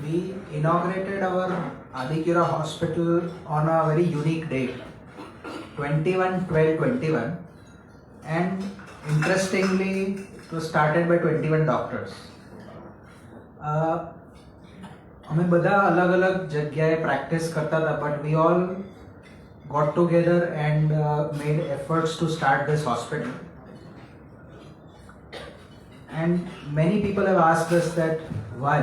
we inaugurated our Adikura hospital on a very unique date, 21/12/21, and interestingly, it was started by 21 doctors. અમે બધા અલગ અલગ જગ્યાએ practice કરતા હતા, but we all got together and made efforts to start this hospital. And many people have asked us that why.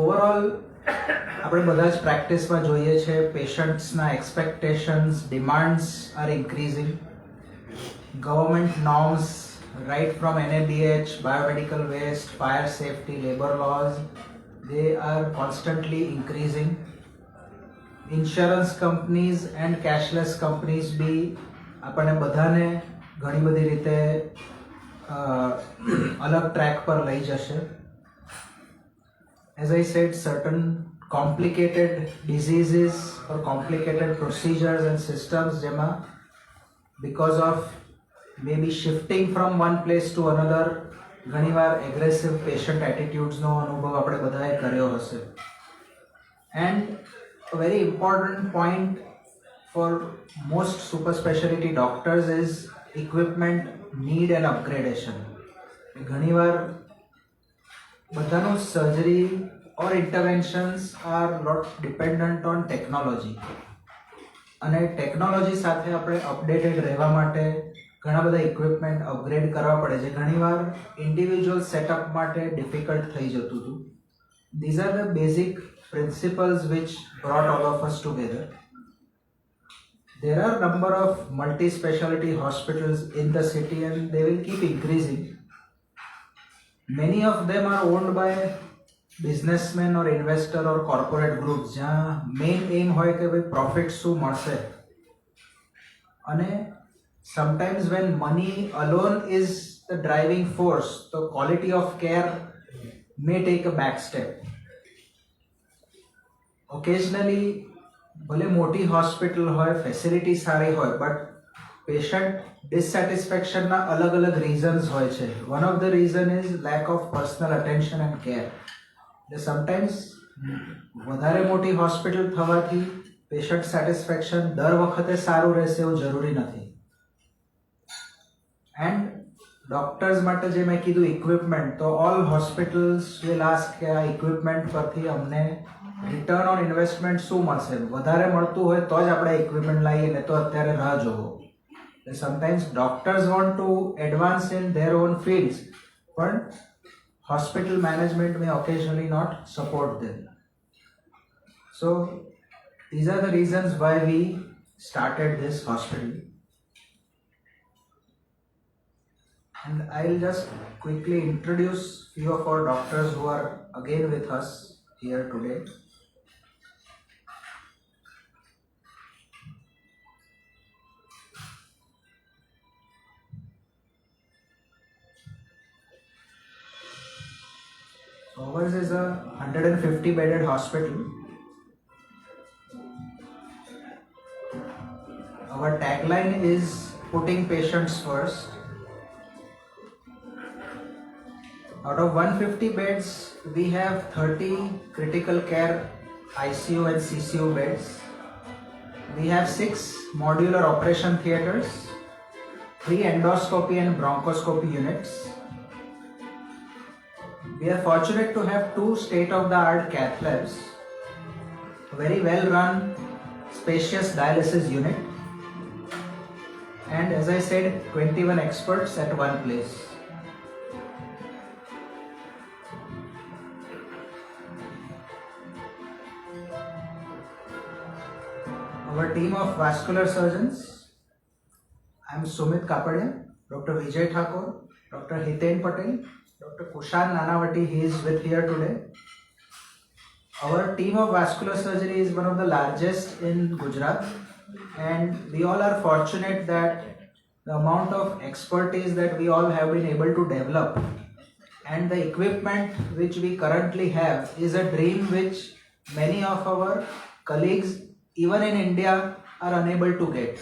Overall, આપણે બધા જ પ્રેક્ટિસમાં જોઈએ છે, પેશન્ટ્સના expectations, demands are increasing. Government norms, right from NABH, biomedical waste, fire safety, labor laws, they are constantly increasing. Insurance companies and cashless companies भी આપણને બધાને ઘણી બધી રીતે અલગ ટ્રેક પર લઈ જશે. As I said, certain complicated diseases or complicated procedures and systems જેમાં because of maybe shifting from one place to another, ઘણીવાર aggressive patient attitudes નો અનુભવ આપણે બધાએ કર્યો હશે. And a very important point for most super specialty doctors is equipment need and upgradation. ઘણીવાર બધાનું surgery or interventions are lot dependent on technology. અને technology સાથે આપણે અપડેટેડ રહેવા માટે ઘણા બધા ઇક્વિપમેન્ટ અપગ્રેડ કરવા પડે છે. ઘણીવાર ઇન્ડિવિજ્યુઅલ સેટઅપ માટે ડિફિકલ્ટ થઈ જતું હતું. These are the basic principles which brought all of us together. There are number of multi-specialty hospitals in the city and they will keep increasing. Many of them are owned by businessmen or investor or corporate groups જ્યાં main aim હોય કે ભાઈ profit શું મળશે. અને sometimes when money alone is the driving force, the quality of care may take a back step. Occasionally, ભલે મોટી hospital હોય, ફેસિલિટી સારી હોય, but patient dissatisfaction ના અલગ અલગ reasons હોય છે. One of the reason is lack of personal attention and care. Sometimes વધારે મોટી હોસ્પિટલ થવાથી પેશન્ટ સેટિસ્ફેક્શન દર વખતે સારું રહેશે એવું જરૂરી નથી. એન્ડ ડોક્ટર્સ માટે જે મેં કીધું ઇક્વિપમેન્ટ, તો ઓલ હોસ્પિટલ્સ વિલ આસ્ક કે આ ઇક્વિપમેન્ટ પરથી અમને રિટર્ન ઓન ઇન્વેસ્ટમેન્ટ શું મળશે. વધારે મળતું હોય તો જ આપણે ઇક્વિપમેન્ટ લાવીએ, ને તો અત્યારે રાહ જોવો. Sometimes doctors want to advance in their on fields, પણ hospital management may occasionally not support them. So these are the reasons why we started this hospital. And I'll just quickly introduce few of our doctors who are again with us here today. Ours is a 150 bedded hospital. Our tagline is putting patients first. Out of 150 beds, we have 30 critical care ICU and CCU beds. We have 6 modular operation theatres, 3 endoscopy and bronchoscopy units. We are fortunate to have 2 state-of-the-art cath labs, a very well-run, spacious dialysis unit, and as I said, 21 experts at one place. Our team of vascular surgeons, I am Sumit Kapadia, Dr. Vijay Thakur, Dr. Hiten Patel, Dr. Kushan Nanavati, he is with here today. Our team of vascular surgery is one of the largest in Gujarat, and we all are fortunate that the amount of expertise that we all have been able to develop and the equipment which we currently have is a dream which many of our colleagues even in India are unable to get.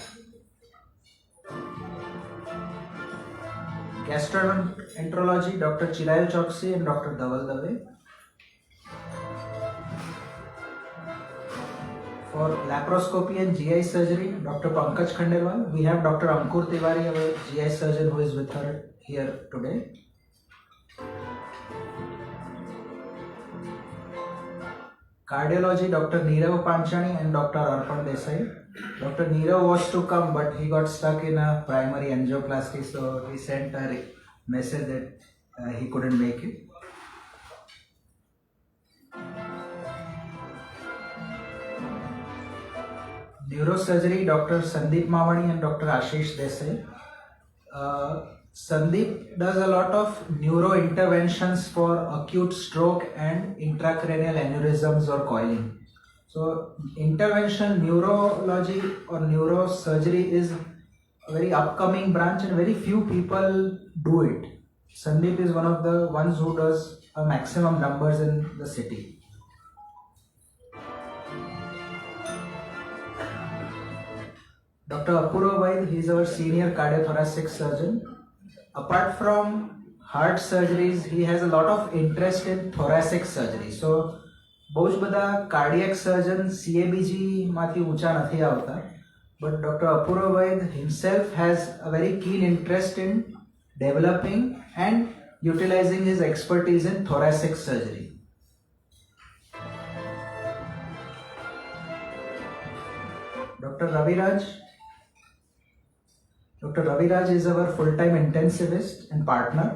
Gastroenterology, Dr. Chirayu Choksi and Dr. Dhaval Dave. For laparoscopy and GI surgery, Dr. Pankaj Khandelwal. We have Dr. Ankur Tiwari, our GI surgeon, who is with her here today. Cardiology, Dr. Neerav Panchani and Dr. Arpan Desai. Dr. Neerav was to come, but he got stuck in a primary angioplasty, so he sent a message that he couldn't make it. Neurosurgery, Dr. Sandeep Mawani and Dr. Ashish Desai. Sandeep does a lot of neuro interventions for acute stroke and intracranial aneurysms or coiling. So intervention neurology or neurosurgery is a very upcoming branch and very few people do it. Sandeep is one of the ones who does a maximum numbers in the city. Dr. Apurva Vaid, he is our senior cardiothoracic surgeon. Apart from heart surgeries, he has a lot of interest in thoracic surgery. So, બહુ જ બધા cardiac સર્જન CABG માંથી ઊંચા નથી આવતા. But Dr. Apurva Vaid himself has a very keen interest in developing and utilizing his expertise in thoracic surgery. Dr. Raviraj is our full-time intensivist and partner.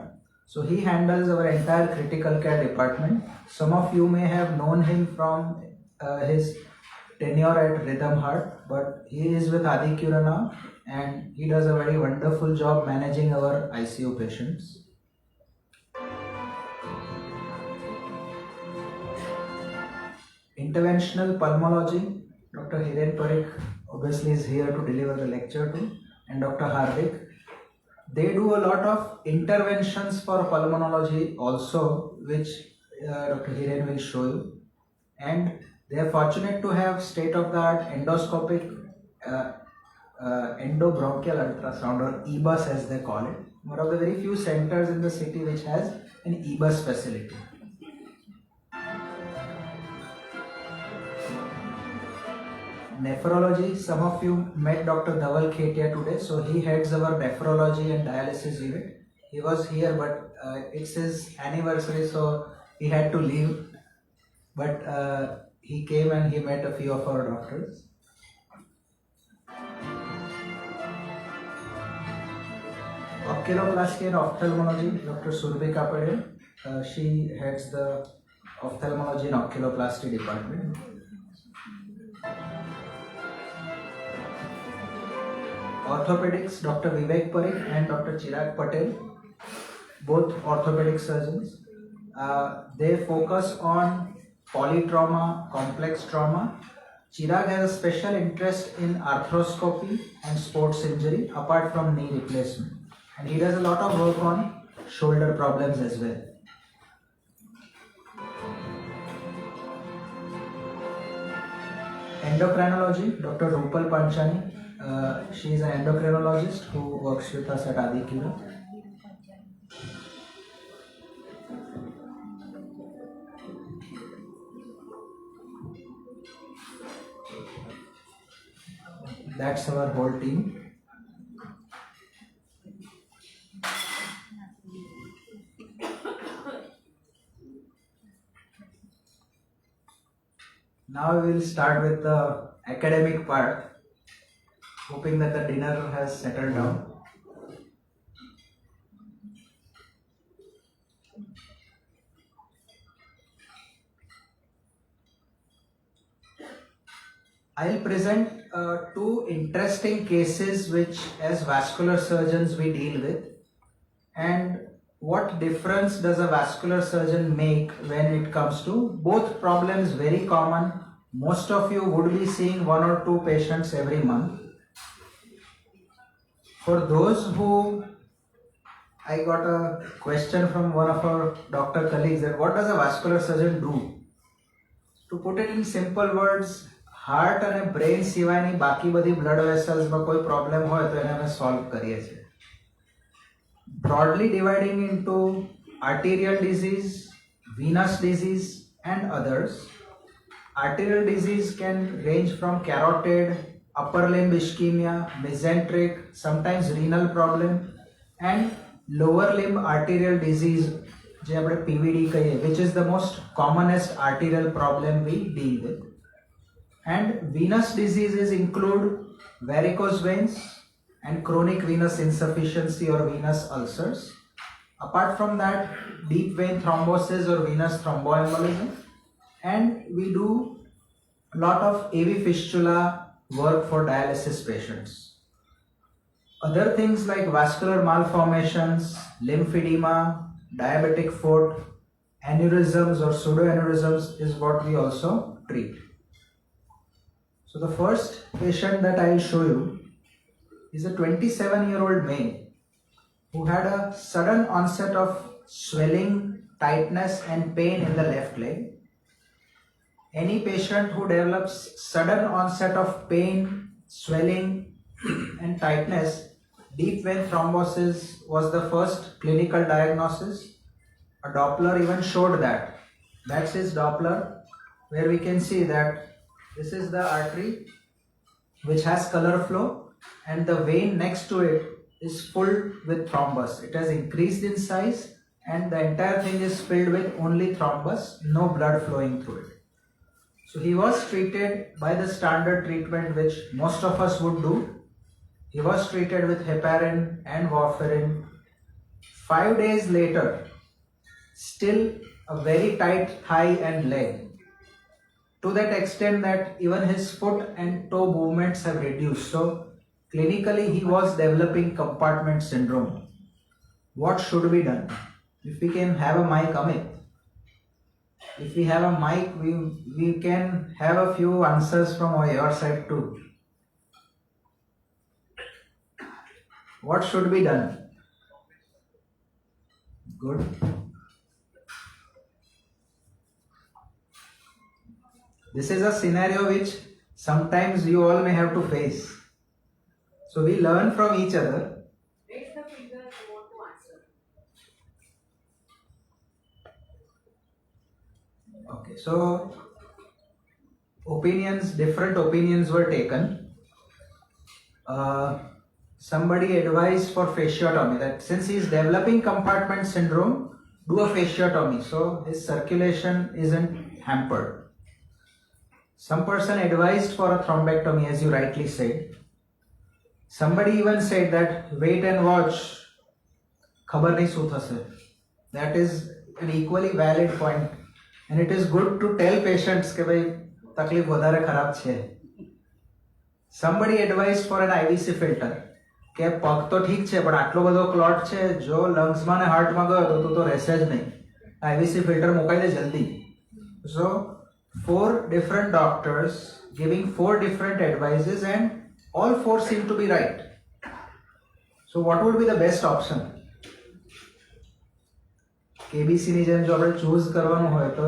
So he handles our entire critical care department. Some of you may have known him from his tenure at Rhythm Heart, but he is with Adicura now and he does a very wonderful job managing our ICU patients. Interventional pulmonology, Dr. Hiren Parikh obviously is here to deliver the lecture too, and Dr. Hardik. They do a lot of interventions for pulmonology also, which Dr. Hiren will show you. And they are fortunate to have state-of-the-art endoscopic endobronchial ultrasound, or EBUS as they call it. One of the very few centers in the city which has an EBUS facility. Nephrology, some of you met Dr. Dhaval Khetia today, so he heads our nephrology and dialysis unit. He was here, but it's his anniversary, so he had to leave. But he came and he met a few of our doctors. Oculoplasty and ophthalmology, Dr. Surbika Patel. She heads the ophthalmology and oculoplasty department. Orthopedics, Dr. Vivek Parikh and Dr. Chirag Patel, both orthopedic surgeons. They focus on polytrauma, complex trauma. Chirag has a special interest in arthroscopy and sports injury apart from knee replacement. And he does a lot of work on shoulder problems as well. Endocrinology, Dr. Rupal Panchani. She is an endocrinologist who works with us at Adicura. That's our whole team. Now we will start with the academic part, hoping that the dinner has settled down. I'll present two interesting cases which as vascular surgeons we deal with, and what difference does a vascular surgeon make when it comes to both problems very common. Most of you would be seeing 1 or 2 patients every month. For those who, I got a question from one of our doctor colleagues that what does a vascular surgeon do? To put it in simple words, heart અને brain સિવાયની બાકી બધી blood વેસલ્સમાં કોઈ problem હોય તો એને અમે solve કરીએ છીએ. broadly dividing into arterial disease, venous disease, and others. Arterial disease can range from carotid, upper limb ischemia, mesenteric, sometimes renal problem, and lower limb arterial disease, જે આપણે PVD કહીએ, which is the most commonest arterial problem we deal with. And venous diseases include varicose veins and chronic venous insufficiency or venous ulcers. Apart from that, deep vein thrombosis or venous thromboembolism. And we do a lot of AV fistula work for dialysis patients. Other things like vascular malformations, lymphedema, diabetic foot, aneurysms or pseudoaneurysms is what we also treat. So the first patient that I will show you is a 27-year-old male who had a sudden onset of swelling, tightness and pain in the left leg. Any patient who develops sudden onset of pain, swelling and tightness, deep vein thrombosis was the first clinical diagnosis. A Doppler even showed that. That's his Doppler, where we can see that this is the artery which has color flow and the vein next to it is full with thrombus. It has increased in size and the entire thing is filled with only thrombus, no blood flowing through it. So he was treated by the standard treatment which most of us would do. He was treated with heparin and warfarin. 5 days later, still a very tight thigh and leg, to that extent that even his foot and toe movements have reduced. So clinically he was developing compartment syndrome. What should be done? If we can have a mic, Amit. If we have a mic, we can have a few answers from your side too. What should be done? Good. This is a scenario which sometimes you all may have to face. So we learn from each other. Raise the finger if you want to answer. Okay, so different opinions were taken. Somebody advised for fasciotomy, that since he is developing compartment syndrome, do a fasciotomy so his circulation isn't hampered. Some person advised for a thrombectomy, as you rightly said. Somebody even said that wait and watch, khabar nahi su thase. That is an equally valid point, and it is good to tell patients ke bhai takleef vadare kharab chhe. Somebody advised for an IVC filter. કે પગ તો ઠીક છે પણ આટલો બધો clot છે, જો લંગ્સમાં ને હાર્ટમાં ગયો તો રહેશે જ નહીં. આઈવીસી ફિલ્ટર મુકાઈ દે જલ્દી. So 4 different doctors giving 4 different advices and all 4 seem to be right. So what would be the best option? KBC ની જેમ જો આપણે ચૂઝ કરવાનું હોય તો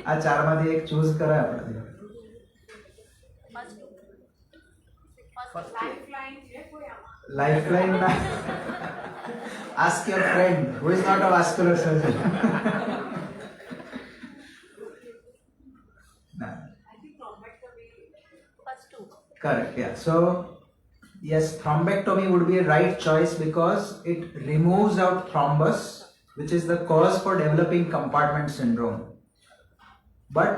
આ ચારમાંથી એક ચૂઝ કરાય આપણે. Lifeline છે કોઈ આમાં? Lifeline. Ask your friend who is not a vascular surgeon. No. I think thrombectomy first two. Correct, yeah. So yes, thrombectomy would be a right choice because it removes out thrombus, which is the cause for developing compartment syndrome. But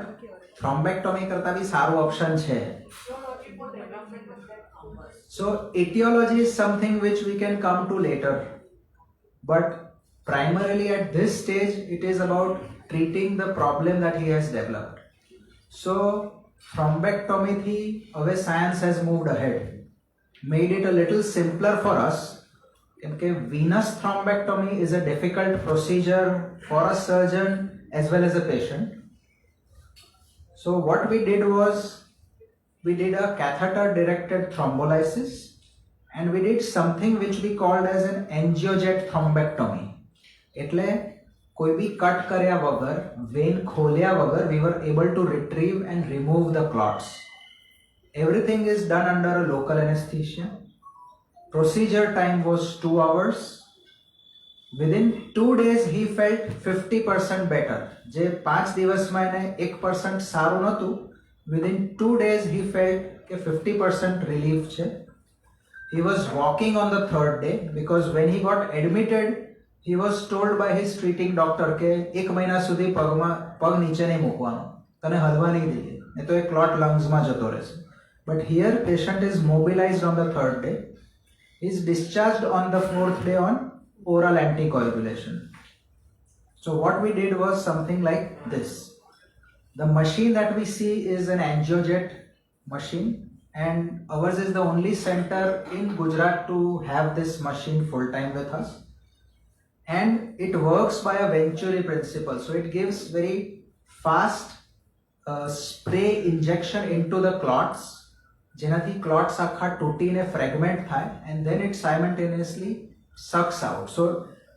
thrombectomy करता भी सारो option है. Etiology for development of that thrombus. So etiology is something which we can come to later. But primarily at this stage, it is about treating the problem that he has developed. So thrombectomy thi હવે science has moved ahead, made it a little simpler for us. Okay, venous thrombectomy is a difficult procedure for a surgeon as well as a patient. So what we did was, we did a catheter directed thrombolysis and we did something which we called as an angiojet thrombectomy. એટલે કોઈ બી cut કર્યા વગર, van ખોલ્યા વગર, we were able to retrieve and remove the clots. Everything is done under a local anesthesia. Procedure time was 2 hours. Within 2 days he felt 50% better. જે 5 દિવસમાં એને 1% સારું નહોતું, within 2 days he felt કે 50% relief છે. He was walking on the third day because when he got admitted he was told by his treating doctor કે 1 મહિના સુધી પગ નીચે નહીં મૂકવાનો, તને હલવા નહીં દઈએ, નહીં તો એ ક્લોટ લંગ્સમાં જતો રહેશે. But here patient is mobilized on the third day. He is discharged on the fourth day on oral anticoagulation. So what we did was something like this. The machine that we see is an angiojet machine, and ours is the only center in Gujarat to have this machine full time with us. And it works by a Venturi principle. So it gives very fast spray injection into the clots, જેનાથી clots આખા તૂટીને fragment થાય, and then it simultaneously sucks out. So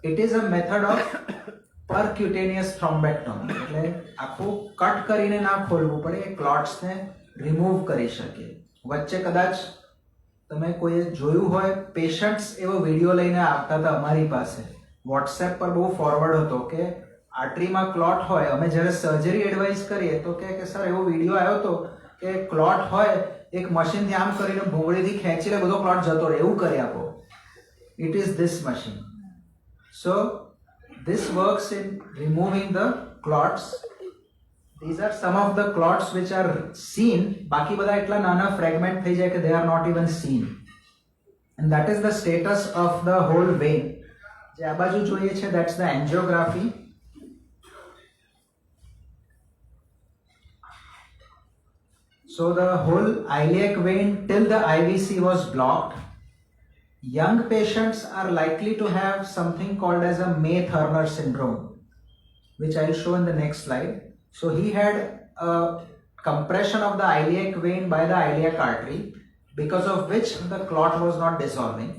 it is a method of percutaneous thrombectomy. એટલે આખું cut કરીને ના ખોલવું પડે, એ ક્લોટ્સને remove કરી શકીએ. વચ્ચે કદાચ તમે કોઈએ જોયું હોય, પેશન્ટ્સ એવો વિડીયો લઈને આવતા હતા અમારી પાસે, વોટ્સએપ પર બહુ ફોરવર્ડ હતો કે આર્ટરીમાં ક્લોટ હોય, અમે જ્યારે સર્જરી એડવાઇસ કરીએ તો કે સર એવો વિડીયો આવ્યો હતો કે ક્લોટ હોય, એક મશીનથી આમ કરીને ભોગળીથી ખેંચીને બધો ક્લોટ જતો રહે, એવું કરી આપો. It is this machine. So this works in removing the clots. These are some of the clots which are seen. બાકી બધા એટલા નાના fragment થઈ જાય કે they are not even seen. And that is the status of the whole vein. જે આ બાજુ જોઈએ છે, that's the angiography. So the whole iliac vein till the IVC was blocked. Young patients are likely to have something called as a May-Thurner syndrome, which I'll show in the next slide. So he had a compression of the iliac vein by the iliac artery, because of which the clot was not dissolving.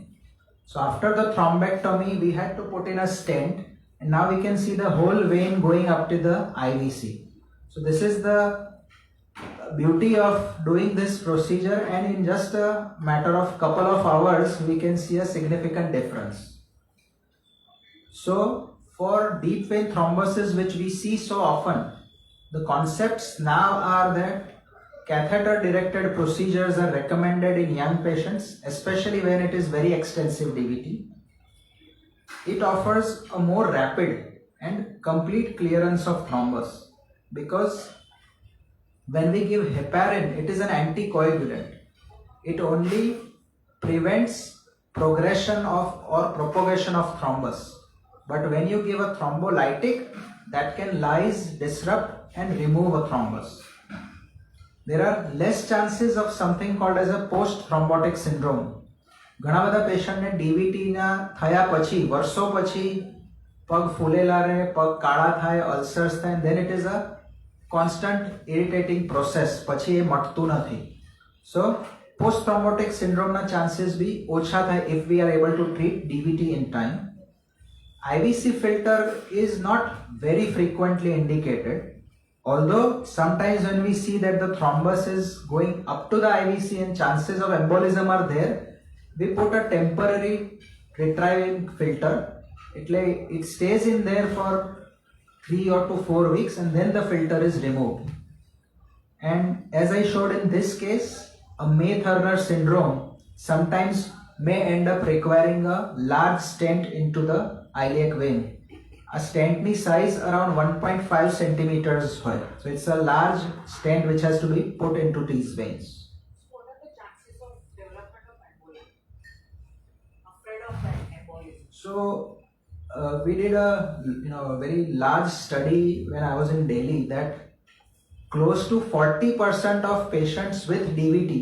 So after the thrombectomy, we had to put in a stent, and now we can see the whole vein going up to the IVC. So this is the beauty of doing this procedure, and in just a matter of couple of hours we can see a significant difference. So for deep vein thrombosis, which we see so often, the concepts now are that catheter directed procedures are recommended in young patients, especially when it is very extensive DVT. It offers a more rapid and complete clearance of thrombus, because when we give heparin, it is an anticoagulant. It only prevents progression of or propagation of thrombus. But when you give a thrombolytic, that can lyse, disrupt and remove a thrombus. There are less chances of something called as a post-thrombotic syndrome. ઘણા બધા પેશન્ટને ડીવીટીના થયા પછી વર્ષો પછી પગ ફૂલેલા રહે, પગ કાળા થાય, અલ્સર્સ થાય, then it is a constant irritating process, પછી એ મટતું નથી. So post thrombotic syndrome na chances bhi ocha થાય if we are able to treat DVT in time. IVC filter is not very frequently indicated, although sometimes when we see that the thrombus is going up to the IVC and chances of embolism are there, we put a temporary retrieving filter. It stays in there for 3 or to 4 weeks, and then the filter is removed. And as I showed in this case, a May-Thurner syndrome sometimes may end up requiring a large stent into the iliac vein. A stent ni size around 1.5 centimeters high. So it's a large stent which has to be put into these veins. What are the chances of development of embolism? Afraid of that embolism. So we did a very large study when I was in Delhi that close to 40% of patients with DVT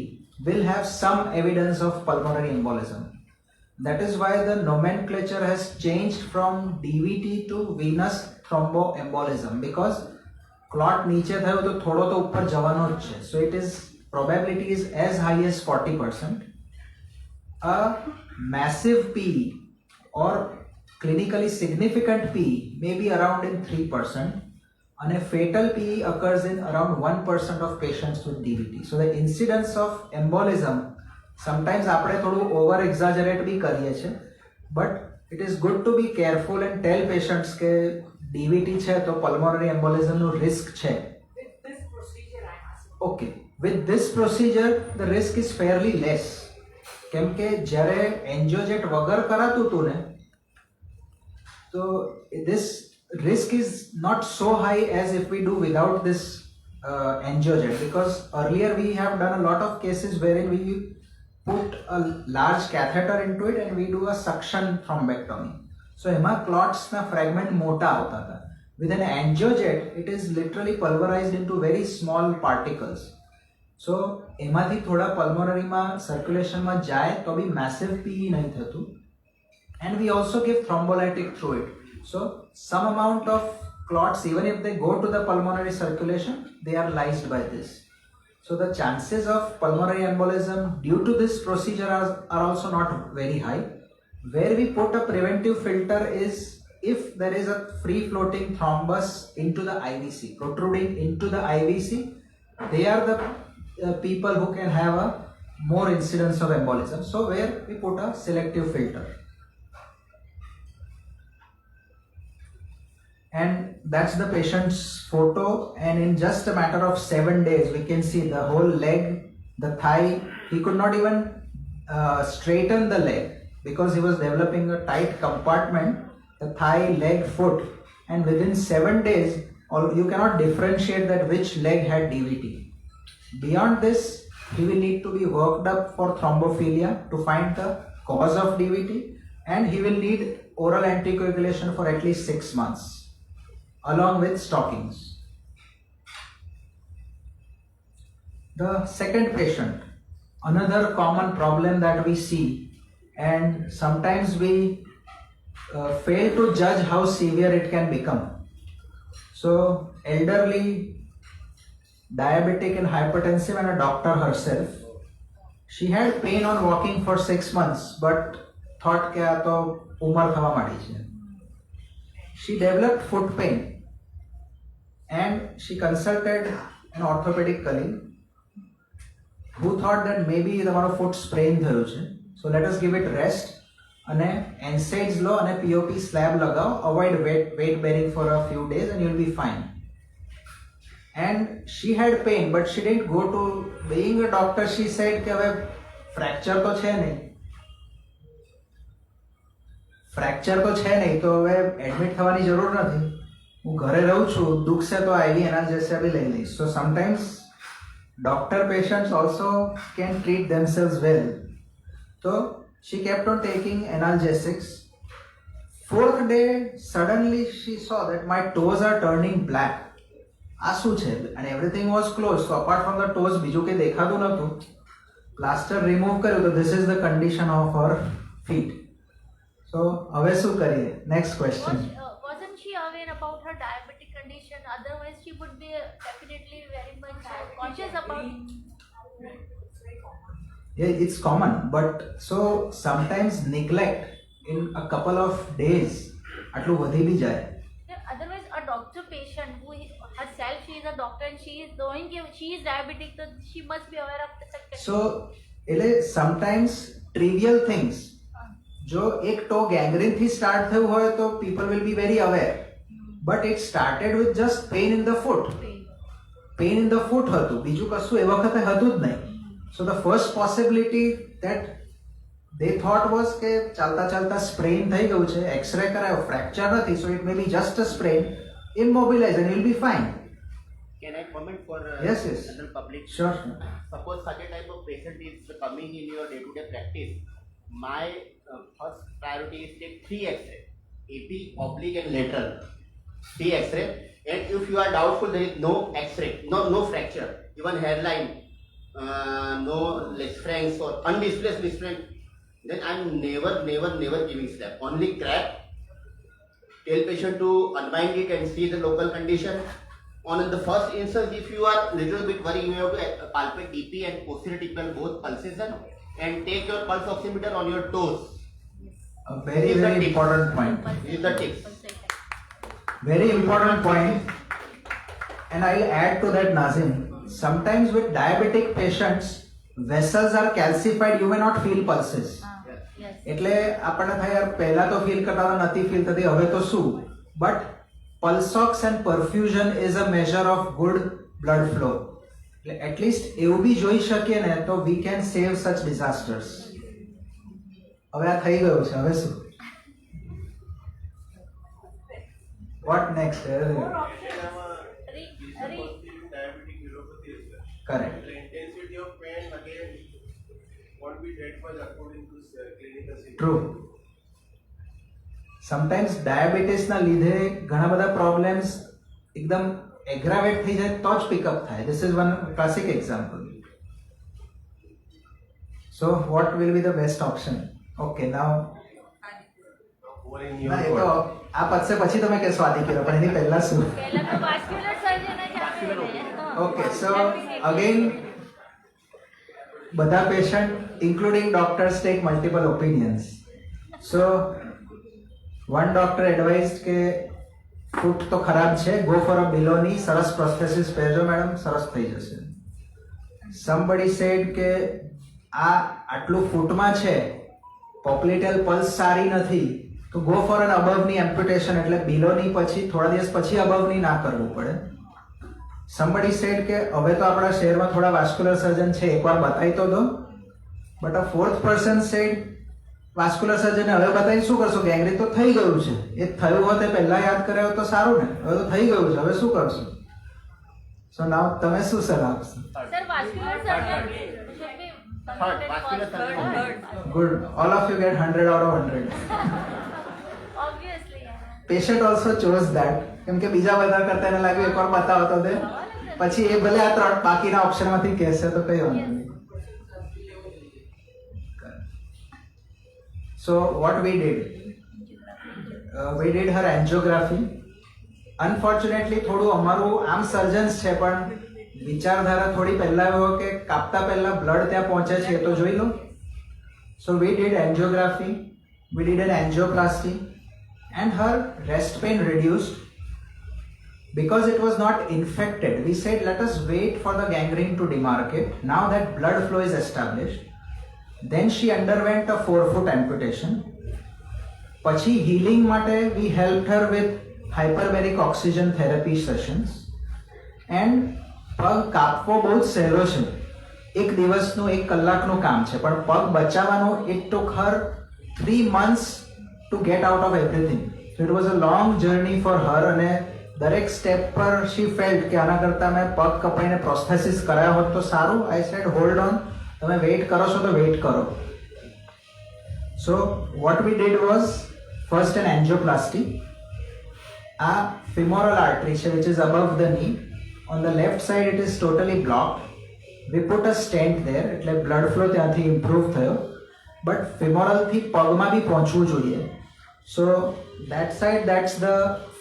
will have some evidence of pulmonary embolism. That is why the nomenclature has changed from DVT to venous thromboembolism, because clot નીચે થયો તો થોડો તો ઉપર જવાનો જ છે. So it is probability is as high as 40%. A massive PE or clinically significant PE may be around in 3%, and a fatal PE occurs in around 1% of patients with DVT. So the incidence of embolism sometimes આપણે થોડું over exaggerate બી કરીએ છીએ, but it is good to be careful and tell patients કે DVT છે તો pulmonary embolism નું risk છે. With this procedure, I'm asking. Okay, with this procedure the risk is fairly less. કેમ કે જ્યારે angiojet વગર કરાતું હતું ને so this risk is not so high as if we do without this angiojet, because earlier we have done a lot of cases wherein we put a large catheter into it and we do a suction thrombectomy. So એમાં clots na fragment મોટા આવતા હતા. With an angiojet it is literally pulverized into very small particles. So એમાંથી થોડા pulmonary માં circulation માં જાય તો બી massive PE નહીં થતું. And we also give thrombolytic through it. So some amount of clots, even if they go to the pulmonary circulation, they are lysed by this. So the chances of pulmonary embolism due to this procedure are also not very high. Where we put a preventive filter is if there is a free floating thrombus into the IVC, protruding into the IVC, they are the people who can have a more incidence of embolism. So where we put a selective filter. And that's the patient's photo, and in just a matter of 7 days we can see the whole leg, the thigh. He could not even straighten the leg because he was developing a tight compartment, the thigh, leg, foot, and within 7 days you cannot differentiate that which leg had DVT. Beyond this, he will need to be worked up for thrombophilia to find the cause of DVT, and he will need oral anticoagulation for at least 6 months along with stockings. The second patient, another common problem that we see, and sometimes we fail to judge how severe it can become. So elderly, diabetic and hypertensive, and a doctor herself. She had pain on walking for 6 months but thought કે આ તો ઉંમર થવા માંડી છે. She developed foot pain and she consulted an orthopedic colleague who thought that maybe તમારો foot sprain થયું છે. So let us give it rest અને NSAIDs લો અને POP slab લગાવો, avoid weight bearing for a few days and you'll be fine. And she had pain but she didn't go to, being a doctor she said કે હવે fracture તો છે નહીં, fracture તો છે નહીં તો હવે એડમિટ થવાની જરૂર નથી, હું ઘરે રહું છું, દુખશે તો IV એનાલ્જેસિયા બી લઈ લઈશ. So sometimes doctor patients also can treat themselves well. So she kept on taking analgesics. 4th day suddenly she saw that my toes are turning black. આ શું છે? And everything was closed. So apart from the toes બીજું કંઈ દેખાતું નહોતું. Plaster remove કર્યું તો this is the condition of her feet. So હવે શું કરીએ? Next question. Wasn't she aware about her diabetic condition? Otherwise she would be definitely very much conscious about it. It's very common. Yeah, it's common, but so sometimes neglect in a couple of days આટલું વધી બી જાય. Yeah, otherwise a doctor patient who herself, she is a doctor and she is knowing she is diabetic, so she must be aware of the condition. So એટલે sometimes trivial things, જો એક ટો gangrene થી start થયું હોય તો people will be very aware, but it started with just pain in the foot. Pain in the foot હતું, બીજું કશું એ વખતે હતું જ નહીં. So the first possibility that they thought was કે ચાલતા ચાલતા sprain થઈ ગયું છે, x-ray કરાયો, fracture નથી, so it may be just a sprain, immobilize and you'll be fine. Can I comment for Yes. general public? Sure. Suppose such a type of patient is coming in your day-to-day practice, my first priority is take 3 X-ray, AP, oblique and lateral. 3 X-ray, and if you are doubtful there is no X-ray, no fracture, even hairline, no Lisfranc or undisplaced Lisfranc, then I'm never giving slap. Only grab, tell patient to unwind it and see the local condition. On the first instance, if you are little bit worried, you have to palpate DP and posterior tibial both pulsation and take your pulse oximeter on your toes. A very important point. This is the tips. Very important point. And I'll add to that, Nazim. Sometimes with diabetic patients, vessels are calcified, you may not feel pulses. Yes. એટલે આપણને થાય યાર પહેલા તો feel કરતા હતા નથી feel થતી હવે તો શું but pulse ox and perfusion is a major of good blood flow એટલે એટલીસ્ટ એવું બી જોઈ શકીએ ને તો વી કેન સેવ સચ ડિઝાસ્ટર્સ હવે આ થઈ ગયું છે હવે શું what next More options. diabetic neuropathy as well. Correct The intensity of pain again won't be that much according to clinical symptoms. True sometimes ડાયાબિટીસના લીધે ઘણા બધા પ્રોબ્લેમ્સ એકદમ એગ્રાવેટ થઈ જાય તો જ પિકઅપ થાય this is one classic example so what will be the best option okay now Or in your ના એ તો આ પતશે પછી તમે કહેશો આદિત્ય પણ એની પહેલા શું પહેલા તો વાસ્ક્યુલર સર્જન જ આવે ને. હા. ઓકે સો અગેન બધા patient including doctors take multiple opinions so one doctor advise કે ફૂટ તો ખરાબ છે ગો ફોર અ બિલોની સરસ પ્રોસ્થેસિસ પહેરજો મેડમ સરસ થઈ જશે સમબડી સેડ કે આ આટલું ફૂટમાં છે પોપ્લિટેલ પલ્સ સારી નથી તો ગો ફોર એન અબવની એમ્પ્યુટેશન એટલે બિલોની પછી થોડા દિવસ પછી અબવની ના કરવું પડે somebody said કે હવે તો આપણા શહેરમાં થોડા વાસ્ક્યુલર સર્જન છે એકવાર બતાવી તો દો but a fourth person said vascular surgeon હવે બતાવી શું કરશો ગેંગ્રીન તો થઈ ગયું છે એ થયું હોત એ પહેલા યાદ કર્યા હોત તો સારું ને હવે તો થઈ ગયું છે હવે શું કરશો સો નાવ તમે શું સલાહ આપશો Sir, vascular surgeon should be considered vascular for surgeon. third. Good all of you get 100 out of 100 Obviously, yeah. Patient also chose that કેમ કે બીજા બધા કરતા એને લાગ્યું એકવાર બતાવો તો દે પછી એ ભલે આ ત્રણ બાકીના ઓપ્શનમાંથી કહેશે તો કઈ વાંધો નહીં સો what we did her angiography unfortunately થોડું અમારું આમ સર્જન્સ છે પણ વિચારધારા થોડી પહેલા એવો કે કાપતા પહેલા બ્લડ ત્યાં પહોંચે છે એ તો જોઈ લો so we did angiography we did an angioplasty and her rest pain reduced because it was not infected. We said let us wait for the gangrene to demarcate. Now that blood flow is established, then she underwent a 4-foot amputation. Pachi healing mate we helped her with hyperbaric oxygen therapy sessions and પગ કાપવો બહુ જ સહેલો છે એક દિવસનું 1 કલાકનું કામ છે પણ પગ બચાવવાનું it took her 3 months to get out of everything. So it was a long journey for her અને દરેક સ્ટેપ પર she felt કે આના કરતા મેં પગ કપાઈને પ્રોસ્થેસિસ કરાયો હોત તો સારું I said hold on તમે વેઇટ કરો છો તો વેઇટ કરો so what we did was first an angioplasty આ femoral artery છે which is above the knee on the left side it is totally blocked we put a stent there એટલે blood flow ત્યાંથી improve થયો but femoral થી પગમાં બી પહોંચવું જોઈએ so that side that's the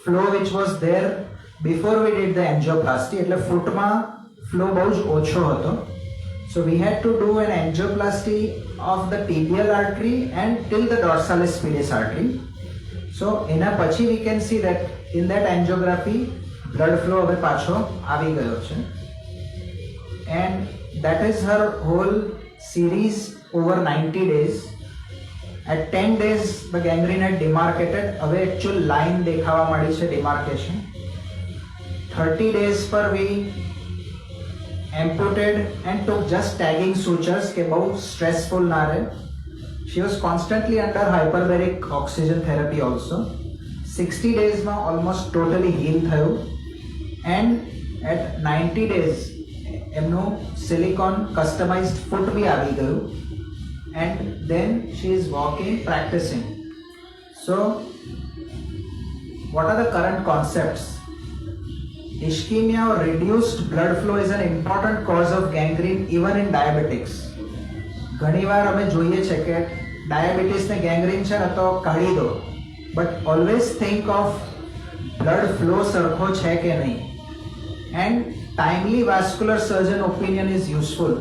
flow which was there before we did the angioplasty એટલે ફૂટમાં flow બહુ જ ઓછો હતો so we had to do an angioplasty of the tibial artery and till the dorsalis pedis artery so એના પછી we can see that in that angiography blood flow હવે પાછો આવી ગયો છે and that is her whole series over 90 days at 10 days the gangrene had demarcated હવે actual line દેખાવા માંડી છે demarcation 30 days પર we amputated and took just tagging sutures કે બહુ stressful ના રહે she was constantly under hyperbaric oxygen therapy also 60 days માં almost totally heal થયું and at 90 days એમનું silicone customized foot બી આવી ગયું and then she is walking practicing so what are the current concepts ischemia or reduced blood flow is an important cause of gangrene even in diabetics ઘણીવાર અમે જોઈએ છે કે ડાયાબિટીસને gangrene છે ને તો કાઢી દો but always think of blood flow સરખો છે કે નહીં and timely vascular surgeon opinion is useful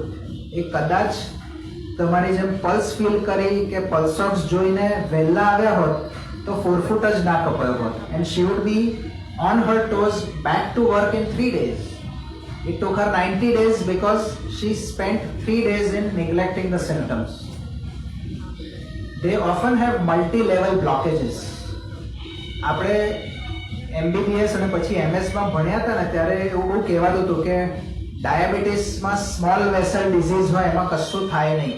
એ કદાચ તમારી જેમ પલ્સ ફીલ કરી કે પલ્સોક્સ જોઈને વહેલા આવ્યા હોત તો 4 ફૂટ જ ના કપાયો હોત and she would be on her toes back to work in 3 days. It took her 90 days because she spent 3 days in neglecting the symptoms. they often have multi-level blockages. આપણે MBBS અને પછી MS માં ભણ્યા હતા ને ત્યારે એવું બહુ કહેવાતું હતું કે ડાયાબિટીસમાં સ્મોલ વેસલ ડિઝીઝ હોય એમાં કશું થાય નહીં.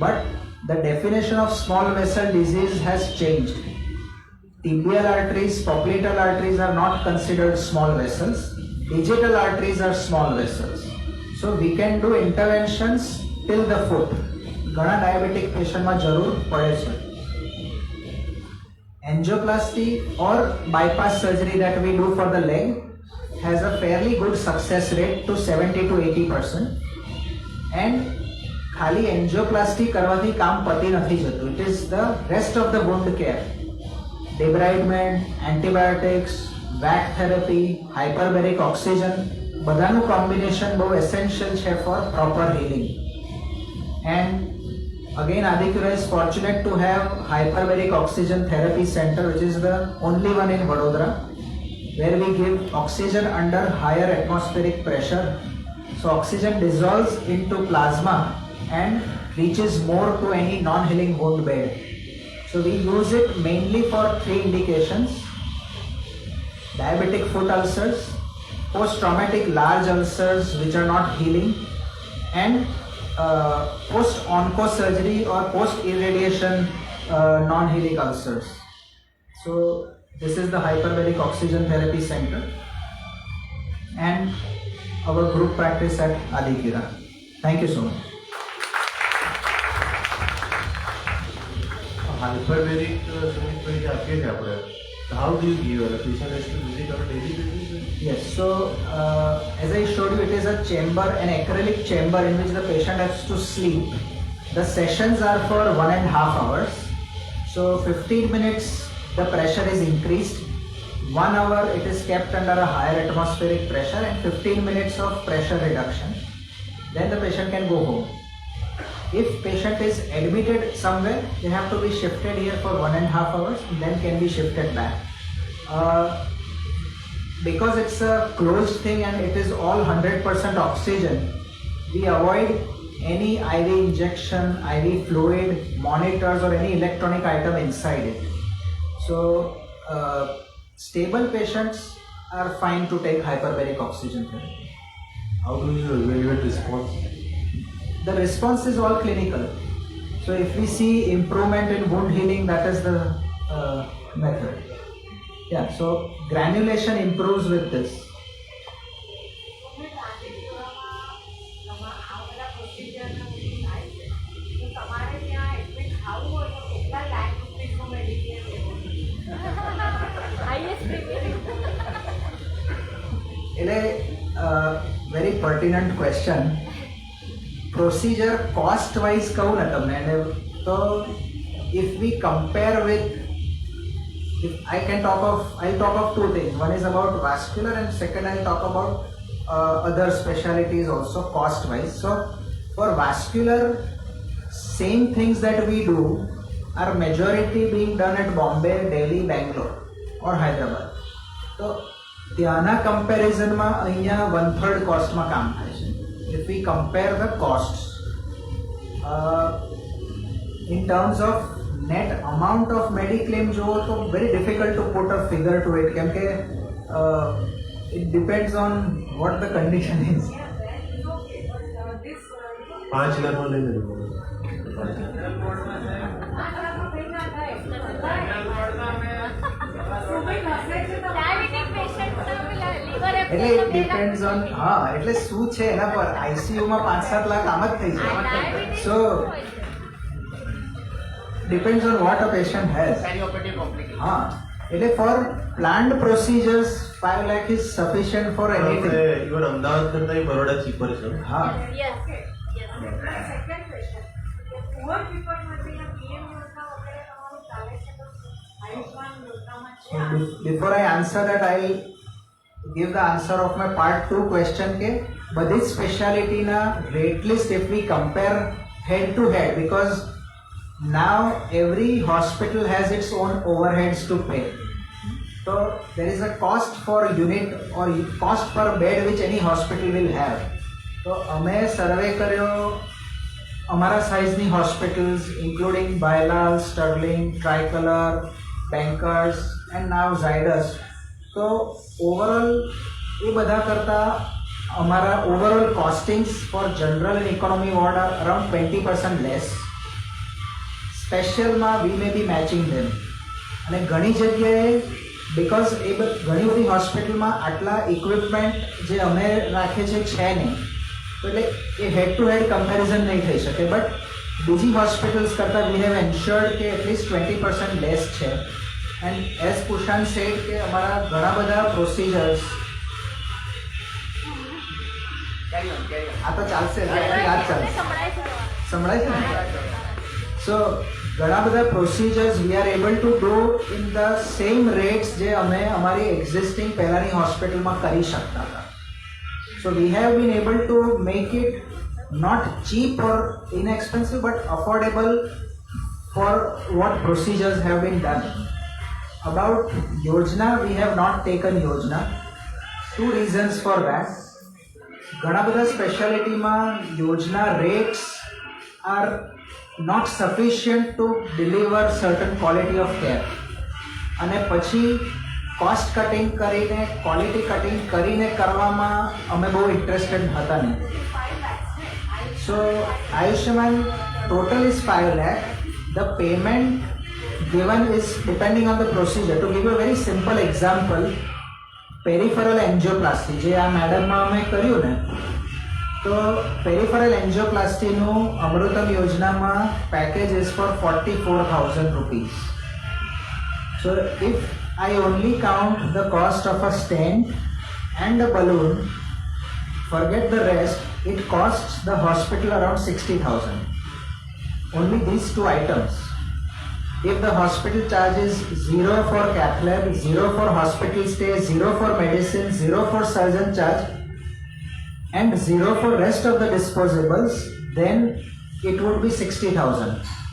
But the definition of small vessel disease has changed. Tibial arteries, popliteal arteries are not considered small vessels. Digital arteries are small vessels. So we can do interventions till the foot. ઘણા diabetic patient માં જરૂર પડે છે. Angioplasty or bypass surgery that we do for the leg has a fairly good success rate to 70 to 80%. And ખાલી angioplasty કરવાથી કામ પતી નથી જતું. It is the rest of the wound care, debridement, antibiotics, VAC therapy, hyperbaric oxygen, બધાનું combination બહુ essential છે for proper healing. And again Adicura is fortunate to have hyperbaric oxygen therapy center, which is the only one in Vadodara, where we give oxygen under higher atmospheric pressure. So oxygen dissolves into plasma and reaches more to any non-healing wound bed. So we use it mainly for 3 indications: diabetic foot ulcers, post-traumatic large ulcers which are not healing, and post-onco surgery or post-irradiation non-healing ulcers. So this is the hyperbaric oxygen therapy center and our group practice at Adicura. Thank you so much. Hyperbaric Sumit ભાઈ જે આપીએ છીએ આપણે, how do you give a patient has to visit on a daily basis? Yes, so as I showed you, it is a chamber, an acrylic chamber in which the patient has to sleep. The sessions are for 1.5 hours. So 15 minutes the pressure is increased, 1 hour it is kept under a higher atmospheric pressure, and 15 minutes of pressure reduction. Then the patient can go home. If patient is admitted somewhere, they have to be shifted here for 1.5 hours and then can be shifted back. Because it's a closed thing and it is all 100% oxygen, we avoid any IV injection, IV fluid, monitors or any electronic item inside it. So stable patients are fine to take hyperbaric oxygen therapy. How do you evaluate response? The response is all clinical. So if we see improvement in wound healing, that is the method. Yeah, so granulation improves with this. એટલે very pertinent question. Procedure cost wise કહું ને તમને, તો if we compare with, if I'll talk of 2 things. One is about vascular and second I'll talk about other specialties also cost wise. So for vascular, same things that we do are majority being done at Bombay, Delhi, Bangalore or Hyderabad. So ત્યાંના કમ્પેરિઝનમાં અહીંયા 1/3 કોસ્ટમાં કામ થાય છે. If we compare the costs in terms of net amount of mediclaim જોવો તો very difficult to put a figure to it, કેમ કે it depends on what the condition is. 5 લાખમાં લઈ લેજો. Diabetic patient liver એટલે it depends on, હા એટલે શું છે એના પર. ICU માં 5-7 લાખ આમ જ થઈ જાય. So depends on what a patient has. Perioperative complication. હા એટલે for planned procedures 5 lakh is sufficient for anything. Even Ahmedabad કરતા બરોડા ચીપર છે. હા yes. Second question, poor people માટે આ PM યોજના વગેરે તમારું ચાલે છે તો આયુષ્માન યોજનામાં છે આ? before I answer that, I'll give the answer of my part 2 question કે બધી specialty ના rate list if we compare head to head, because now every hospital has its own overheads to pay. So there is a cost for unit or cost per bed which any hospital will have. So અમે survey કર્યો અમારા સાઇઝની hospitals including Bhailal, Sterling, Tricolour, Bankers and now Zydus, તો overall એ બધા કરતાં અમારા overall costings for general and economy ward are around 20% less. સ્પેશિયલમાં we may be matching them. અને ઘણી જગ્યાએ બિકોઝ ઘણી બધી હોસ્પિટલમાં આટલા ઇક્વિપમેન્ટ જે અમે રાખીએ છીએ છે નહીં, તો એટલે એ હેડ ટુ હેડ કમ્પેરિઝન નહીં થઈ શકે. બટ બીજી હોસ્પિટલ્સ કરતાં વી હેવ એન્શ્યોર્ડ કે એટલીસ્ટ 20% લેસ છે. એન્ડ એઝ કુશાન સેડ કે અમારા ઘણા બધા પ્રોસિજર્સ આ તો ચાલશે યાદ ચાલશે સંભળાય છે ને. સો ઘણા બધા procedures we are able to do in the same rates જે અમે અમારી એક્ઝિસ્ટિંગ પહેલાંની હોસ્પિટલમાં કરી શકતા હતા. So we have been able to make it not cheap or inexpensive but affordable for what procedures have been done. About Yojana, we have not taken Yojana. Two reasons for that. ઘણા બધા સ્પેશિયાલિટીમાં Yojana rates are not sufficient to deliver certain quality of care. અને પછી cost cutting કરીને quality cutting કરીને કરવામાં અમે બહુ ઇન્ટરેસ્ટેડ હતા નહીં. So Ayushman total is 5 lakh. The payment given is depending on the procedure. To give you a very simple example, peripheral angioplasty જે આ મેડમમાં અમે કર્યું ને, તો peripheral angioplasty નું અમૃતમ યોજનામાં package is for 44,000 rupees. So if I only count the cost of a stent and a balloon, forget the rest, it costs the hospital around 60,000. Only these two items. If the hospital charges 0 for cath lab, 0 for hospital stay, 0 for medicine, 0 for surgeon charge, and 0 for rest of the disposables, then it would be 60,000.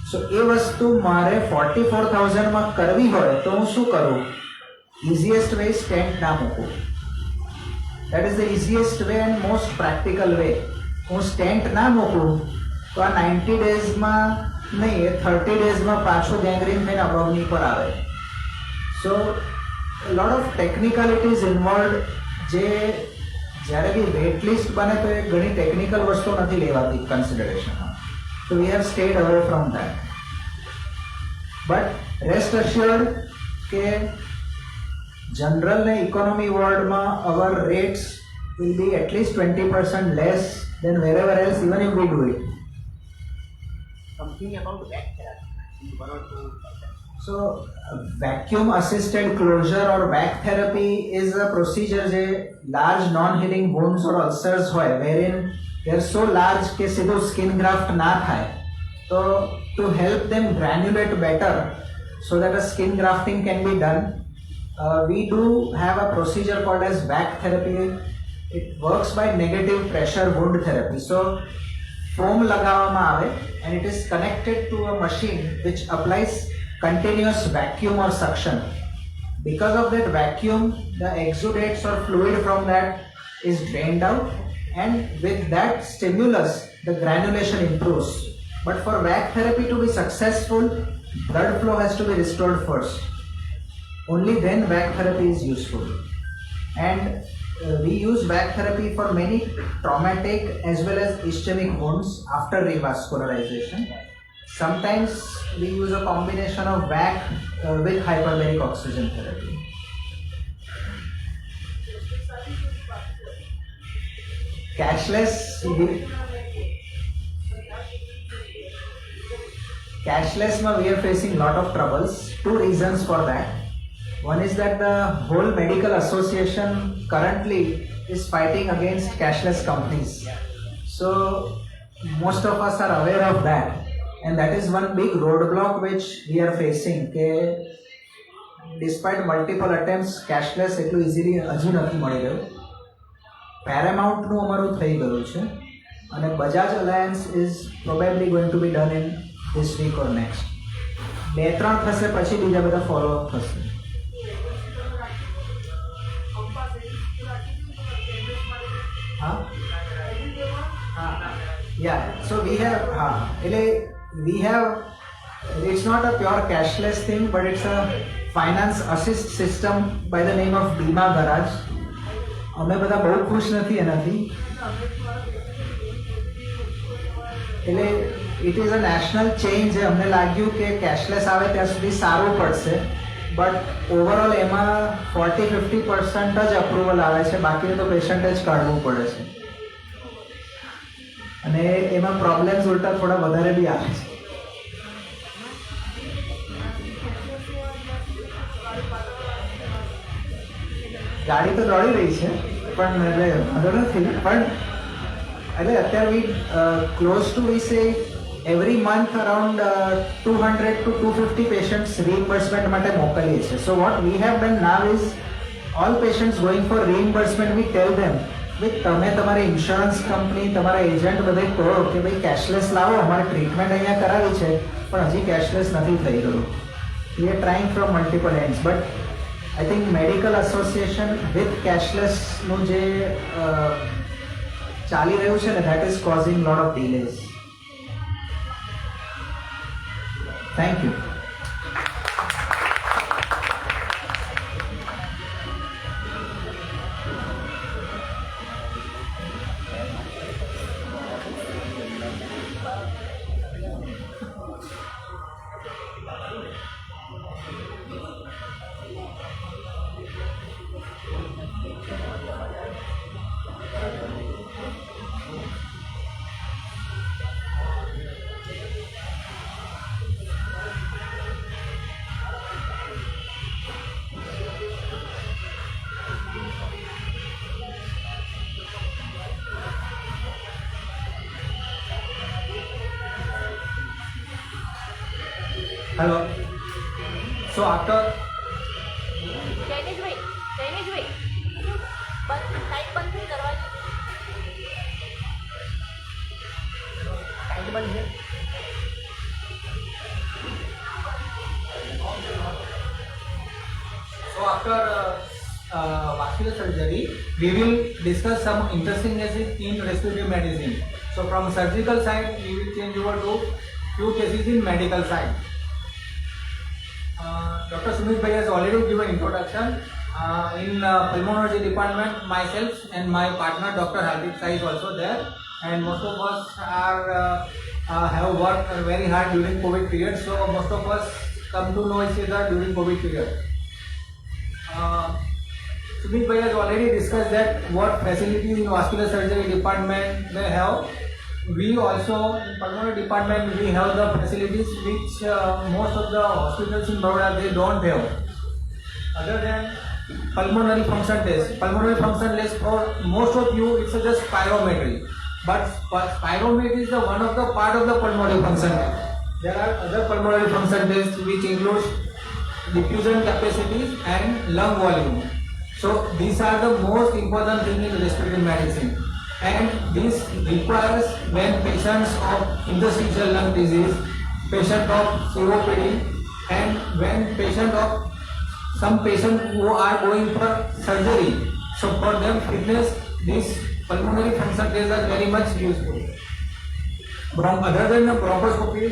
So એ વસ્તુ મારે 44,000માં કરવી હોય તો હું શું કરું? Easiest way is stent ના મૂકું. That is the easiest way and most practical way. હું stent ના મૂકું તો આ 90 daysમાં નહીં, એ 30 daysમાં પાછું ગેંગ્રીન થઈને અબવની પર આવે. સો લોટ ઓફ ટેકનિકાલિટીઝ ઇન્વોલ્વ, જે જ્યારે બી વેટ લિસ્ટ બને તો એ ઘણી ટેકનિકલ વસ્તુ નથી લેવાતી કન્સિડરેશનમાં. So we have stayed away from that. But rest assured કે જનરલ ને ઇકોનોમી વોર્ડમાં our rates will be at least 20% less than wherever else, even if we do it. Something about back therapy, one or two. So vacuum assisted closure or back therapy is a procedure જે large non-healing wounds or ulcers હોય, wherein they are so large કે સીધું skin graft ના થાય. So to help them granulate better so that a skin grafting can be done, we do have a procedure called as back therapy. It works by negative pressure wound therapy. So foam લગાવવામાં આવે and it is connected to a machine which applies continuous vacuum or suction. Because of that vacuum, the exudates or fluid from that is drained out, and with that stimulus, the granulation improves. But for vac therapy to be successful, blood flow has to be restored first. Only then vac therapy is useful. And we use vac therapy for many traumatic as well as ischemic wounds after revascularization. Sometimes we use a combination of vac with hyperbaric oxygen therapy. Cashless, we are facing a lot of troubles. Two reasons for that. One is that the whole medical association currently is fighting against cashless companies. So most of us are aware of that, and that is one big roadblock which we are facing. Despite multiple attempts, cashless એટલું easily હજુ નથી મળી રહ્યું. પેરામાઉન્ટનું અમારું થઈ ગયું છે, અને Bajaj alliance is probably going to be done in this week or next. 2-3 થશે, પછી બીજા બધા ફોલો અપ થશે. Yeah, so we have, it's not a pure cashless thing, but it's a finance assist system by the name of Bima Garage. અમે બધા બહુ ખુશ નથી એનાથી. એટલે it is a national change. અમને લાગ્યું કે કેશલેસ આવે ત્યાં સુધી સારું પડશે, બટ ઓવરઓલ એમાં 40-50% જ અપ્રુવલ આવે છે, બાકીનું તો પેશન્ટે જ કાઢવું પડે છે. અને એમાં પ્રોબ્લેમ્સ ઉલટા થોડા વધારે બી આવે છે. ગાડી તો દોડી રહી છે, પણ એટલે વાંધો નથી. પણ એટલે અત્યારે વી close to we say every month around 200 to 250 patients reimbursement માટે મોકલીએ છીએ. So what we have done now is all patients going for reimbursement we tell them ભાઈ તમે તમારી ઇન્સ્યોરન્સ કંપની તમારા એજન્ટ બધે કહો કે ભાઈ કેશલેસ લાવો, અમારે ટ્રીટમેન્ટ અહીંયા કરાવી છે પણ હજી કેશલેસ નથી થઈ ગયું. We are trying from multiple ends, but I think medical association with cashlessનું જે ચાલી રહ્યું છે ને, that is causing lot of delays. Thank you. Hello. So after Chinese way. Light बंद नहीं करवानी. light बंद है. So after vascular surgery, we will discuss some interesting in respiratory medicine. So from surgical side, we will change over to few cases in medical side. Dr. Sumit Bhai has already given introduction. In pulmonology department, myself and my partner Dr. Hardik Sai is also there, and most of us have worked very hard during COVID period. So most of us come to know each other during COVID period. Sumit Bhai has already discussed that what facilities in vascular surgery department they have. We also in pulmonary department we have the facilities which most of the hospitals in Baroda they don't have. Other than pulmonary function test for most of you it's just spirometry, but spirometry is the one of the part of the pulmonary function test. There are other pulmonary function tests which includes diffusion capacities and lung volume. So these are the most important thing in respiratory medicine, and this requires when patients of interstitial lung disease, patient of COPD, and when some patients who are going for surgery. So for them fitness, this pulmonary function tests are very much useful. Other than the bronchoscopy,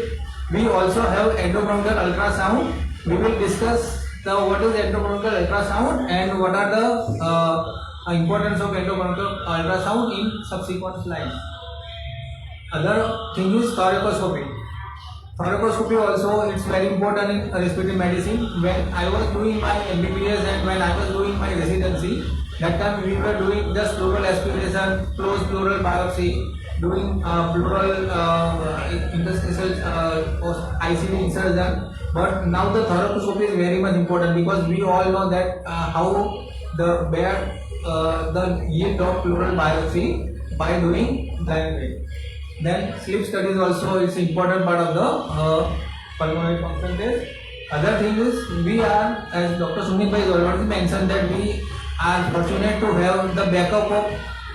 we also have endobronchial ultrasound. We will discuss what is endobronchial ultrasound and what are the importance of endobronchial ultrasound in subsequent slides. Other thing is thoracoscopy. Thoracoscopy also it's very important in respiratory medicine. When I was doing my MBBS and when I was doing my residency, that time we were doing just pleural aspiration, closed pleural biopsy, doing pleural interstitial ICD insertion. But now the thoracoscopy is very much important because we all know that how the yield of pleural biopsy by doing that way. Then sleep studies also is important part of the pulmonary function test. Other thing is we are, as Dr. Sumit Bhai has already mentioned, that we are fortunate to have the backup of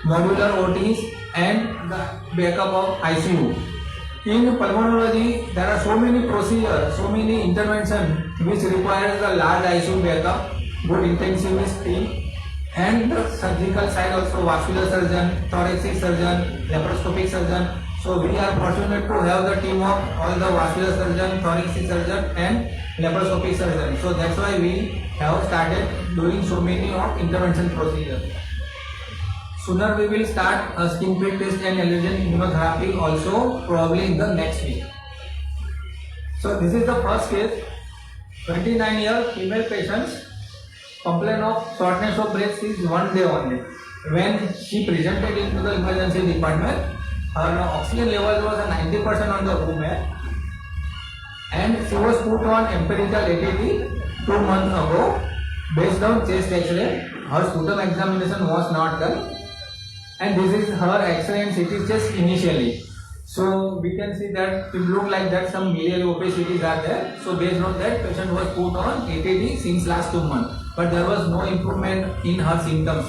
modular OTs and the backup of ICU. In pulmonology, there are so many procedures, so many interventions which requires the large ICU backup, good intensivist team, and the surgical side also vascular surgeon, thoracic surgeon, laparoscopic surgeon. So So we are fortunate to have the team of all the vascular surgeon, thoracic surgeon and laparoscopic surgeon. So that's why we have started doing so many of intervention procedures. Sooner we will start a skin prick test and allergen immunotherapy also probably in the next week. So this is the first case. 29-year female patients complain of shortness of breath since one day only. When she presented into the emergency department, her oxygen level was 90% on the room air, and she was put on empirical ATT 2 months ago based on chest X-ray. Her sputum examination was not done, and this is her X-ray and CT chest initially. So we can see that it looked like that some miliary opacities are there. So based on that, patient was put on ATT since last 2 months, but there was no improvement in her symptoms.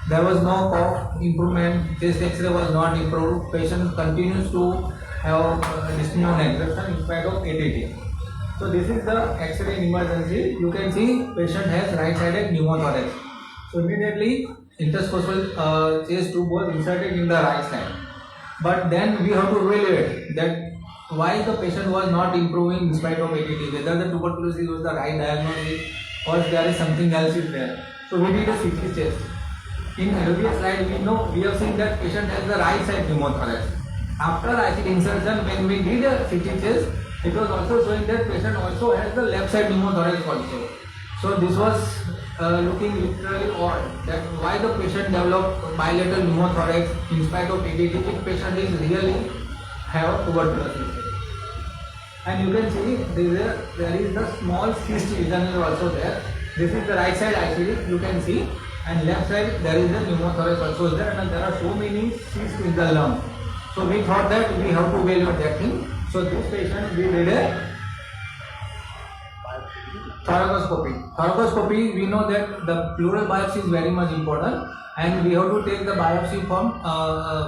There was no cough improvement, chest X-ray was not improved. Patient continues to have dyspnea on exertion in spite of ATT. So this is the X-ray in emergency. You can see patient has right-sided pneumothorax. So immediately intercostal chest tube was inserted in the right side. But then we have to evaluate that why the patient was not improving in spite of ATT, whether the tuberculosis was the right diagnosis or there is something else is there. So we did a CT chest. In earlier slide we have seen that patient has the right side pneumothorax. After ICD insertion, when we did a CT chest, it was also showing that patient also has the left side pneumothorax also. So this was looking literally odd, that why the patient developed bilateral pneumothorax in spite of ATT if patient is really have tuberculosis. And you can see there is the small cyst lesion is also there. This is the right side ICD, you can see, and left side there is a pneumothorax also there, and there are so many cysts in the lung. So we thought that we have to evaluate that thing. So this patient we did a thoracoscopy. Thoracoscopy, we know that the pleural biopsy is very much important, and we have to take the biopsy from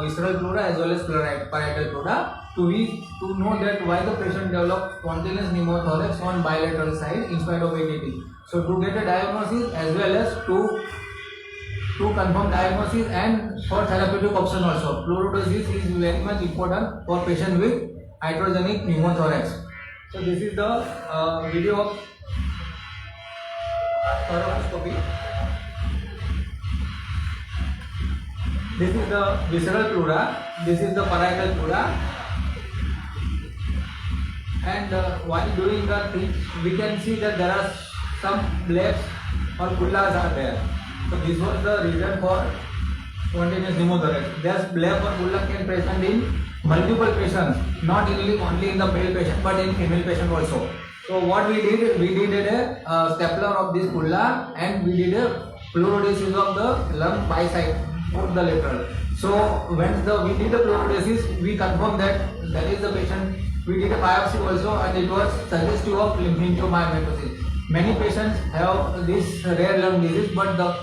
visceral pleura as well as parietal pleura to know that why the patient developed spontaneous pneumothorax on bilateral side in spite of ATT. So to get a diagnosis as well as to confirm diagnosis and for therapeutic option also. Pleurodosis is very much important for patient with iatrogenic pneumothorax. So this is the video of thoracoscopy. This is the visceral pleura, this is the parietal pleura, and while doing the thing, we can see that there are some blebs or bullas are there. So this was the reason for spontaneous pneumothorax. There's bleb or bulla can present in multiple patients, not only in the male patient but in female patient also. So what we did a stapler of this bulla, and we did a pleurodesis of the lung by side, both the lateral. So when we did the pleurodesis, we confirmed that there is the patient. We did a biopsy also, and it was suggestive of lymphangiomyomatosis. Many patients have this rare lung disease, but the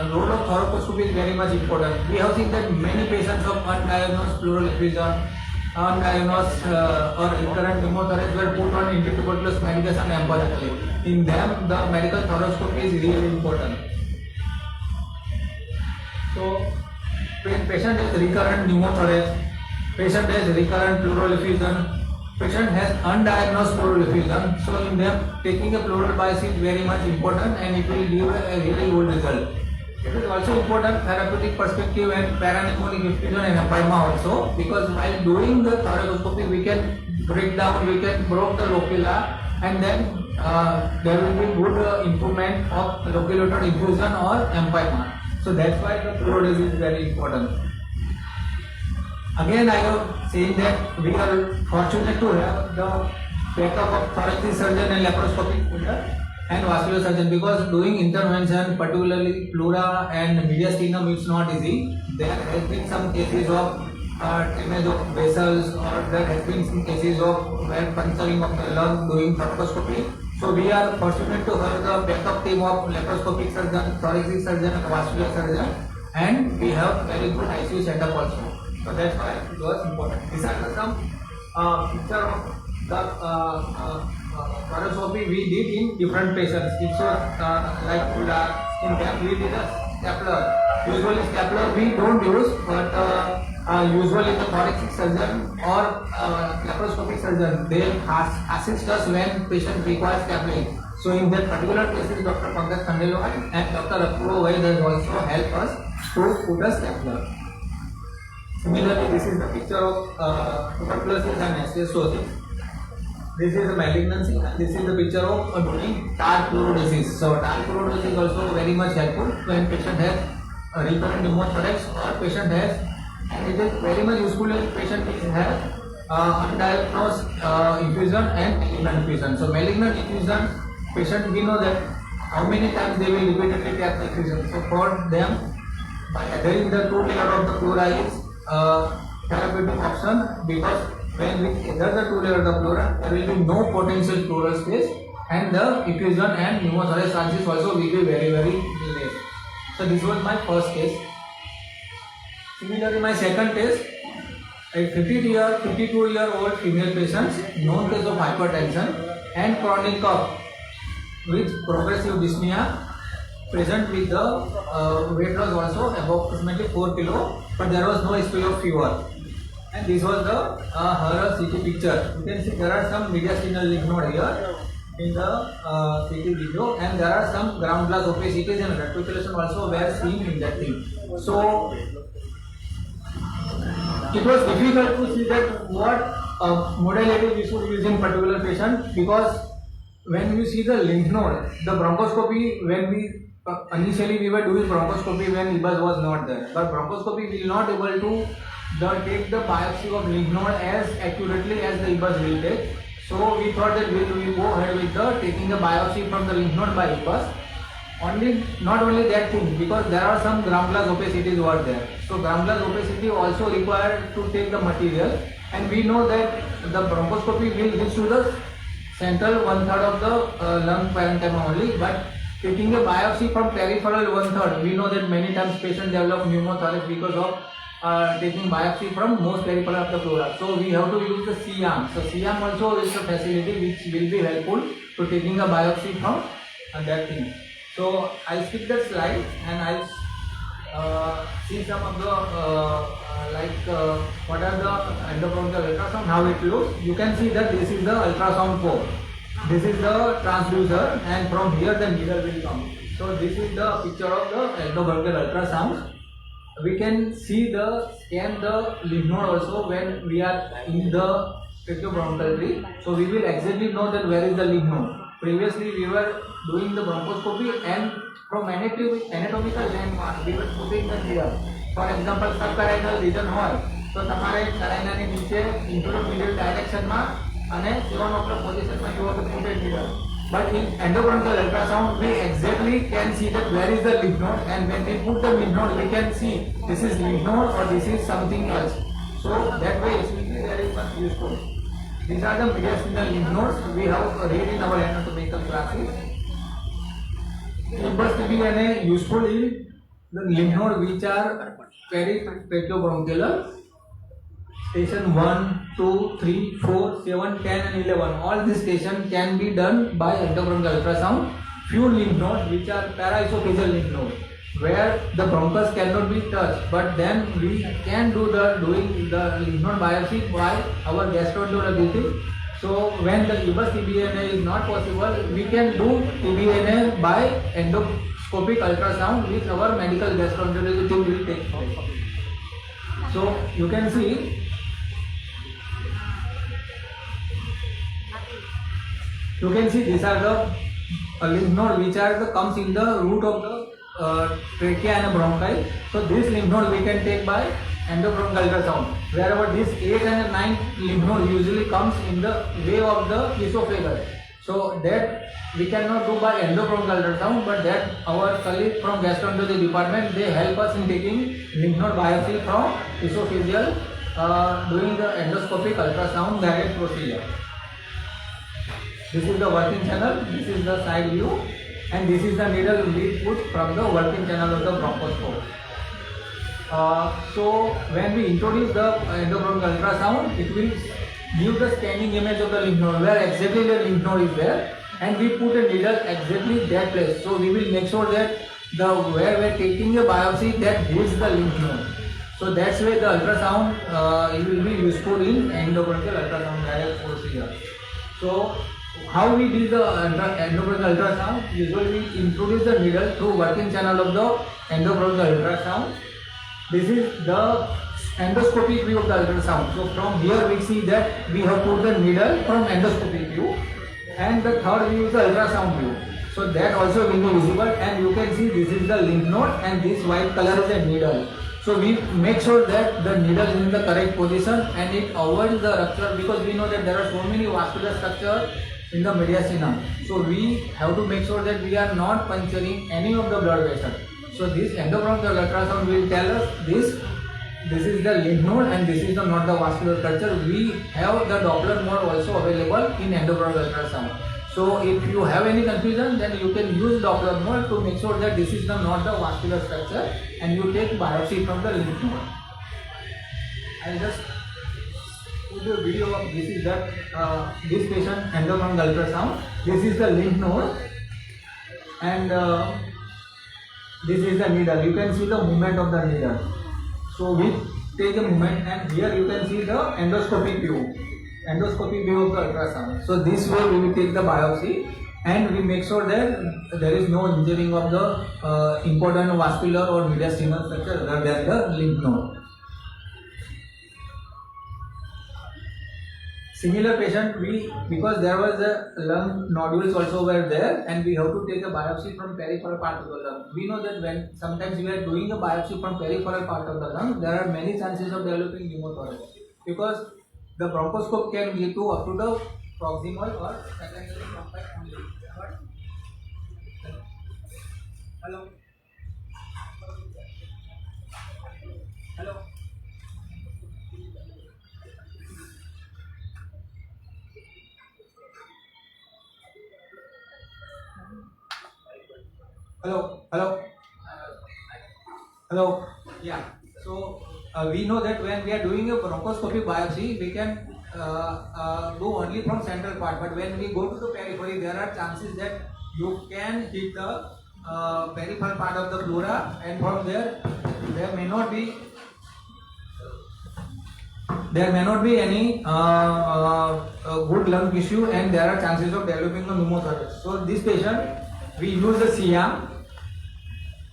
role of thoracoscopy is very much important. We have seen that many patients of undiagnosed pleural effusion, undiagnosed or recurrent pneumothorax were put on antituberculous medication empirically. In them, the medical thoracoscopy is really important. So, patient has recurrent pneumothorax, patient has recurrent pleural effusion, patient has undiagnosed pleural effusion. So in them, taking a pleural biopsy is very much important, and it will give a really good result. It is also important therapeutic perspective and parapneumonic effusion and empyema also, because while doing the thoracoscopy we can break the locula, and then there will be good improvement of locular infusion or empyema. So that's why the pleurodesis is very important. Again, I have saying that we are fortunate to have the backup of thoracic surgeon and laparoscopic and vascular surgeon, because doing intervention, particularly pleura and mediastinum, it's not easy. There has been some cases of damage of vessels, or there has been some cases of puncturing of the lung doing thoracoscopy. So we are fortunate to have the backup team of laparoscopic surgeon, thoracic surgeon, and vascular surgeon, and we have very good ICU setup also. So that's why it was important. These are some picture of the thoracoscopy we did in different patients. It shows like in them we did a stapler Usually scapular we don't use, but usually the thoracic surgeon or laparoscopic surgeon, they assist us when patient requires scapular. So in that particular case, Dr. Pankaj Khandelwal and Dr. Apurva Vaid has also helped us to put a scapular. Similarly, this is the picture of tuberculosis and asbestosis. This is a malignancy, and this is the picture of doing TAR disease. So TAR disease is also very much helpful when patient has a recurrent pneumothorax or patient has, and it is very much useful if patient has undiagnosed effusion and malignant effusion. So malignant effusion, patient we know that how many times they will repeatedly get the effusion. So for them, by adhering the two layer of the pleura is therapeutic option, because when we adhere the two layer of the pleura, there will be no potential pleural space, and the effusion and pneumothorax chances also will be very less. So this was my first case. Similarly, my second case, a 52-year-old female patient, known case of hypertension and chronic cough with progressive dyspnea, present with the weight was also approximately 4 kilo, but there was no history of fever. And this was the her CT picture. You can see there are some mediastinal lymph node here in the CT video, and there are some ground glass opacities and reticulation also were seen in that thing. So it was difficult to see that what modality we should use in particular patient, because when you see the lymph node, the bronchoscopy, when we initially we were doing bronchoscopy when EBUS was not there, but bronchoscopy will not able to take the biopsy of lymph node as accurately as the EBUS will take. So we thought that we will go ahead with the taking the biopsy from the lymph node by EBUS. Not only that thing, because there are some ground glass opacities were there. So ground glass opacity also required to take the material, and we know that the bronchoscopy will reach to the central 1/3 of the lung parenchyma only, but taking a biopsy from peripheral 1/3, we know that many times patients develop pneumothorax because of taking biopsy from most peripheral of the pleura. So we have to use the C-arm. So C-arm also is a facility which will be helpful to taking a biopsy from that thing. So I'll skip that slide and I'll see some of the what are the endobronchial ultrasound, how it looks. You can see that this is the ultrasound probe. This is the transducer, and from here the needle will come. So this is the picture of the endobronchial ultrasound. We can see the scan the lymph node also when we are in the tracheobronchial tree. So we will exactly know that where is the lymph node. Previously we were doing the bronchoscopy, and from anatomical landmark we were putting the needle. For example, subcarinal region હોય તો તમારે carinal નીચે intermediate direction માં અને 7 o'clock position માં you have to put a needle. But in endobronchial ultrasound, we exactly can see that where is the lymph node, and when we put the lymph node, we can see this is lymph node or this is something else. So that way it will be very much useful. These are the mediastinal lymph nodes we have read in our anatomical classes. EBUS to be useful in the lymph node which are peritracheobronchial. Station 1, 2, 3, 4, 7, 10 and 11. All these stations can be done by endobronchial ultrasound. Few lymph nodes which are paraesophageal lymph nodes, where the bronchus cannot be touched, but then we can do doing the lymph node biopsy by our gastroenterologist. So when the EBUS TBNA is not possible, we can do TBNA by endoscopic ultrasound, which our medical gastroenterologist will take place. So you can see these are the lymph node which are comes in the root of the trachea and bronchi. So this lymph node we can take by endobronchial ultrasound. Wherever this 8 and 9 lymph node usually comes in the way of the esophagus. So that we cannot do by endobronchial ultrasound, but that our colleague from gastroenterology department, they help us in taking lymph node biopsy from esophageal doing the endoscopic ultrasound direct procedure. This is the working channel, this is the side view, and this is the needle we put from the working channel of the bronchoscope. So when we introduce the endobronchial ultrasound, it will give the scanning image of the lymph node, where exactly the lymph node is there, and we put a needle exactly that place. So we will make sure that the where we're taking the biopsy that hits the lymph node. So that's why the ultrasound it will be useful in endobronchial ultrasound direct procedure. So how we do the endobronchial ultrasound? Usually we introduce the needle through working channel of the endobronchial ultrasound. This is the endoscopic view of the ultrasound. So from here we see that we have put the needle from endoscopic view, and the third view is the ultrasound view. So that also will be visible, and you can see this is the lymph node and this white color is the needle. So we make sure that the needle is in the correct position and it avoids the rupture, because we know that there are so many vascular structures in the mediastinum. So we have to make sure that we are not puncturing any of the blood vessels. So this endobronchial ultrasound will tell us this is the lymph node and this is not the vascular structure. We have the Doppler mode also available in endobronchial ultrasound. So if you have any confusion, then you can use Doppler mode to make sure that this is not the vascular structure, and you take biopsy from the lymph node. I'll just put a video of this is that this patient endobronchial ultrasound. This is the lymph node and this is the needle. You can see the movement of the needle. So we take a movement, and here you can see the endoscopic view of the ultrasound. So this way we will take the biopsy and we make sure that there is no injuring of the important vascular or mediastinal structure other than the lymph node. Similar patient, because there was a lung nodules also were there, and we have to take a biopsy from peripheral part of the lung. We know that when sometimes we are doing a biopsy from peripheral part of the lung, there are many chances of developing pneumothorax, because the bronchoscope can give to up to the proximal or secondary bronchi only. Hello. Hello. Hello. Yeah. So we know that when we are doing a bronchoscopic biopsy, we can do only from central part. But when we go to the periphery, there are chances that you can hit the peripheral part of the pleura, and from there may not be any good lung tissue, and there are chances of developing a pneumothorax. So this patient, we use the CM.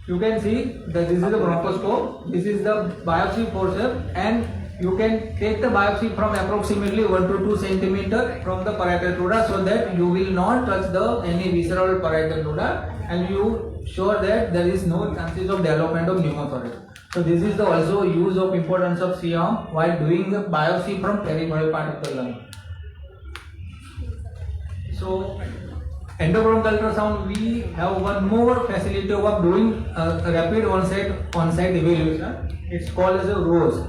You can see that this is the bronchoscope, this is the biopsy forceps, and you can take the biopsy from approximately 1 to 2 centimeter from the parietal pleura, so that you will not touch any visceral parietal pleura, and you sure that there is no chances of development of pneumothorax. So this is the also use of importance of CM while doing the biopsy from peripheral part of the lung. So endobronchial ultrasound, we have one more facility of doing a rapid on-site evaluation. It's called as a ROSE.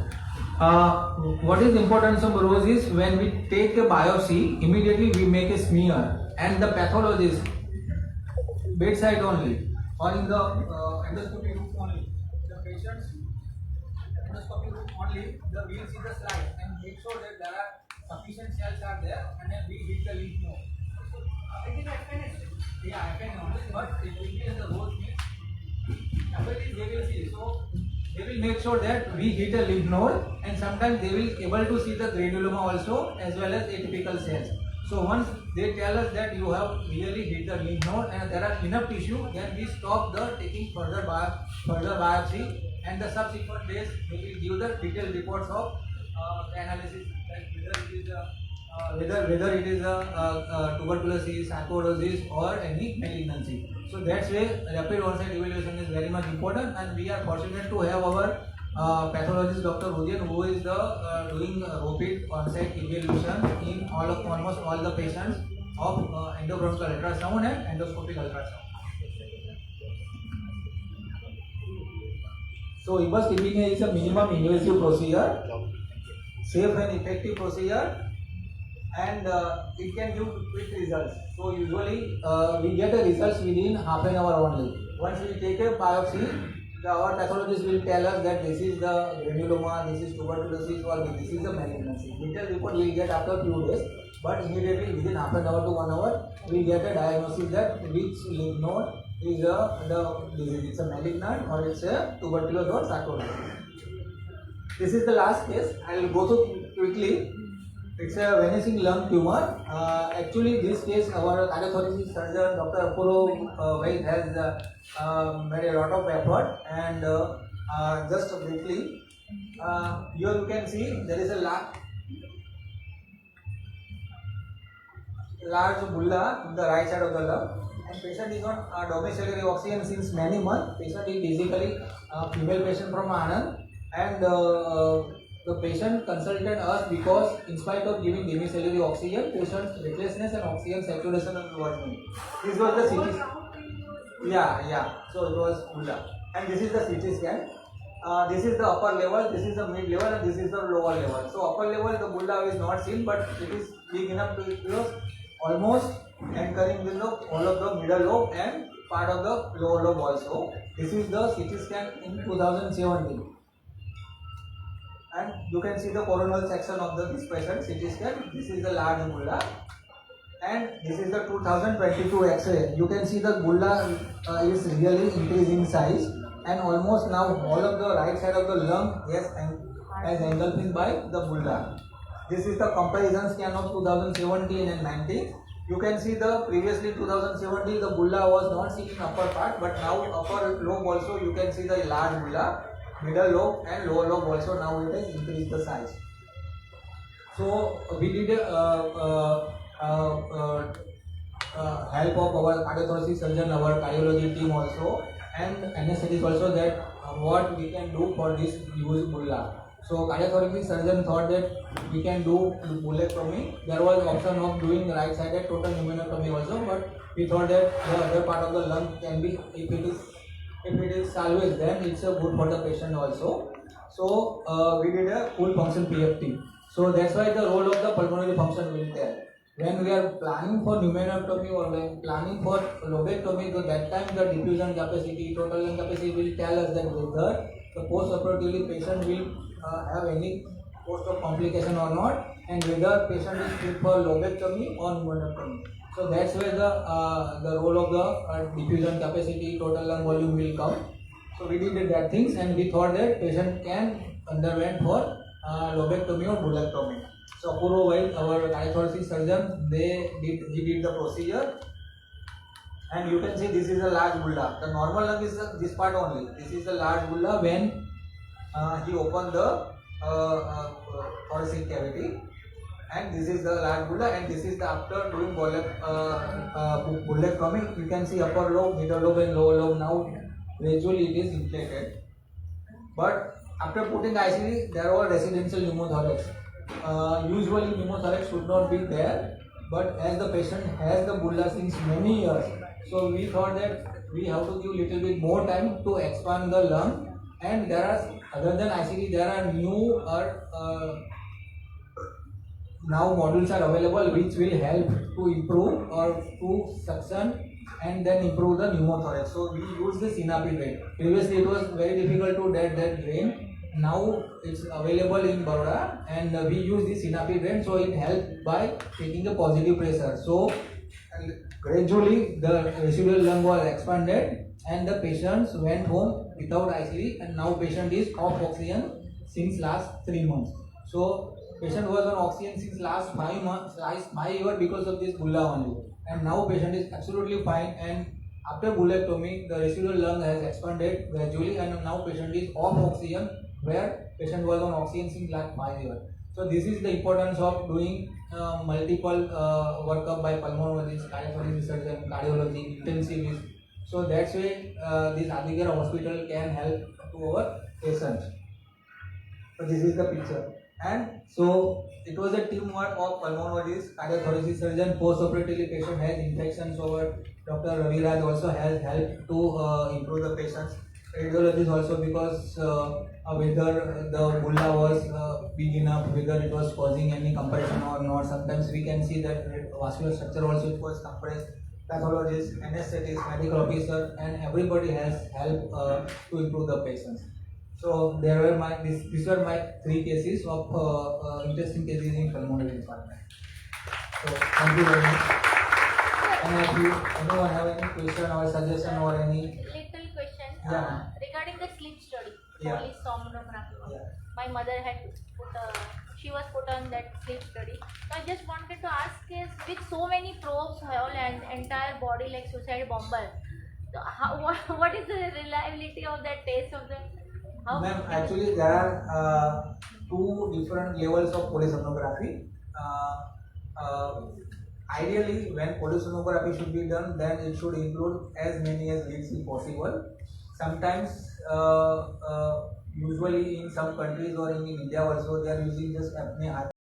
What is the importance of ROSE is when we take a biopsy, immediately we make a smear, and the pathologist bedside only or in the endoscopy room only, the patient's endoscopy room only, we will see the slide and make sure that there are sufficient cells are there, and then we hit the lymph node. It is FNS. Yeah, FNS only, but it will be in the ROSE means everything they will see. So they will make sure that we hit a lymph node, and sometimes they will able to see the granuloma also as well as atypical cells. So once they tell us that you have really hit the lymph node and there are enough tissue, then we stop the taking further biopsy, and the subsequent days we will give the detailed reports of analysis, like whether it is a tuberculosis, sarcoidosis, or any malignancy. So that's why rapid on-site evaluation is very much important, and we are fortunate to have our pathologist Dr. Rudian, who is doing rapid on-site evaluation in almost all the patients of endobronchial ultrasound and endoscopic ultrasound. So EBUS TBNA is a minimum invasive procedure, safe and effective procedure, and it can give quick results. So usually we get the results within half an hour only. Once we take a biopsy, our pathologist will tell us that this is the granuloma, this is tuberculosis, or this is the malignancy. Detailed report we will get after a few days, but immediately within half an hour to 1 hour, we get a diagnosis that which lymph node is the disease. It's a malignant or it's a tuberculosis or sarcoidosis. This is the last case. I will go through quickly. It's a vanishing lung tumor. Actually, this case, our cardiothoracic surgeon, Dr. Apurva Vaid, has made a lot of effort. And just briefly, here you can see there is a large bulla in the right side of the lung. And patient is on domiciliary oxygen since many months. Patient is basically a female patient from Anand. And the patient consulted us because in spite of giving domiciliary oxygen, patient's breathlessness and oxygen saturation was worsening. This was the CT. Yeah. So it was bulla. And this is the CT scan. This is the upper level, this is the mid level, and this is the lower level. So upper level the bulla is not seen, but it is big enough to close almost anchoring with the all of the middle lobe and part of the lower lobe also. This is the CT scan in 2017. And you can see the coronal section of this patient CT scan. This is the large bulla. And this is the 2022 X-ray. You can see the bulla is really increasing size. And almost now all of the right side of the lung is engulfed by the bulla. This is the comparison scan of 2017 and 19. You can see the previously 2017 the bulla was not seen in upper part, but now upper lobe also you can see the large bulla, middle lobe and lower lobe also now it has increased the size. So we did help of our cardiothoracic surgeon, our cardiology team also, and anesthetist also that what we can do for this use bulla. So cardiothoracic surgeon thought that we can do bullectomy. There was option of doing right-sided total pneumonectomy also, but we thought that the other part of the lung can be, if it is salvaged, then it's good for the patient also. So we did a full function PFT. So that's why the role of the pulmonary function will tell. When we are planning for pneumonectomy or when planning for lobectomy, so that time the diffusion capacity, total lung capacity will tell us that whether the post-operatively patient will have any post-op complication or not, and whether patient is fit for lobectomy or pneumonectomy. So that's where the role of the diffusion capacity, total lung volume will come. So we did that things, and we thought that patient can underwent for lobectomy or bullectomy. So Apurva Vaid, our cardiothoracic surgeon, he did the procedure, and you can see this is a large bulla. The normal lung is this part only. This is a large bulla when he opened the thoracic cavity, and this is the large bulla, and this is the after doing bullectomy. You can see upper lobe, middle lobe, and lower lobe now gradually it is inflated. But after putting ICD, there was residential pneumothorax. Usually pneumothorax should not be there, but as the patient has the bulla since many years, so we thought that we have to give little bit more time to expand the lung. And there are, other than ICD, there are new now modules are available which will help to improve or to suction and then improve the pneumothorax. So we use the Synapy drain. Previously it was very difficult to get that drain. Now it's available in Baroda, and we use the Synapy drain, so it helps by taking the positive pressure. So gradually the residual lung was expanded and the patients went home without ICD, and now patient is off oxygen since last 3 months. So patient was on oxygen since last 5 months, last 5 years because of this bulla only, and now patient is absolutely fine, and after bullectomy the residual lung has expanded gradually, and now patient is off oxygen where patient was on oxygen since last 5 years. So this is the importance of doing multiple workup by pulmonologist, cardiothoracic surgeon, cardiology, intensivist. So that's why this Adigera hospital can help to our patients. So this is the picture. And so it was a teamwork of pulmonologist, cardiothoracic surgeon, post-operatively patient has infections, so Dr. Ravi Raj also has helped to improve the patients. Radiologist also, because whether the bulla was big enough, whether it was causing any compression or not. Sometimes we can see that vascular structure also it was compressed. Pathologist, anesthetist, medical officer, and everybody has helped to improve the patients. So there were these were my 3 cases of interesting cases in pulmonary department. So thank you very much. And if you anyone have any question or suggestion or any, Little question Yeah. regarding the sleep study, Yeah. polysomnography. Yeah. My mother had she was put on that sleep study. So I just wanted to ask is with so many probes whole and entire body like suicide bomber. So what is the reliability of that test of the how? ma'am, actually there are two different levels of polysomnography. Ideally, when polysomnography should be done, then it should include as many as leads is possible. Sometimes, usually in some countries or in India also, they are using just apnea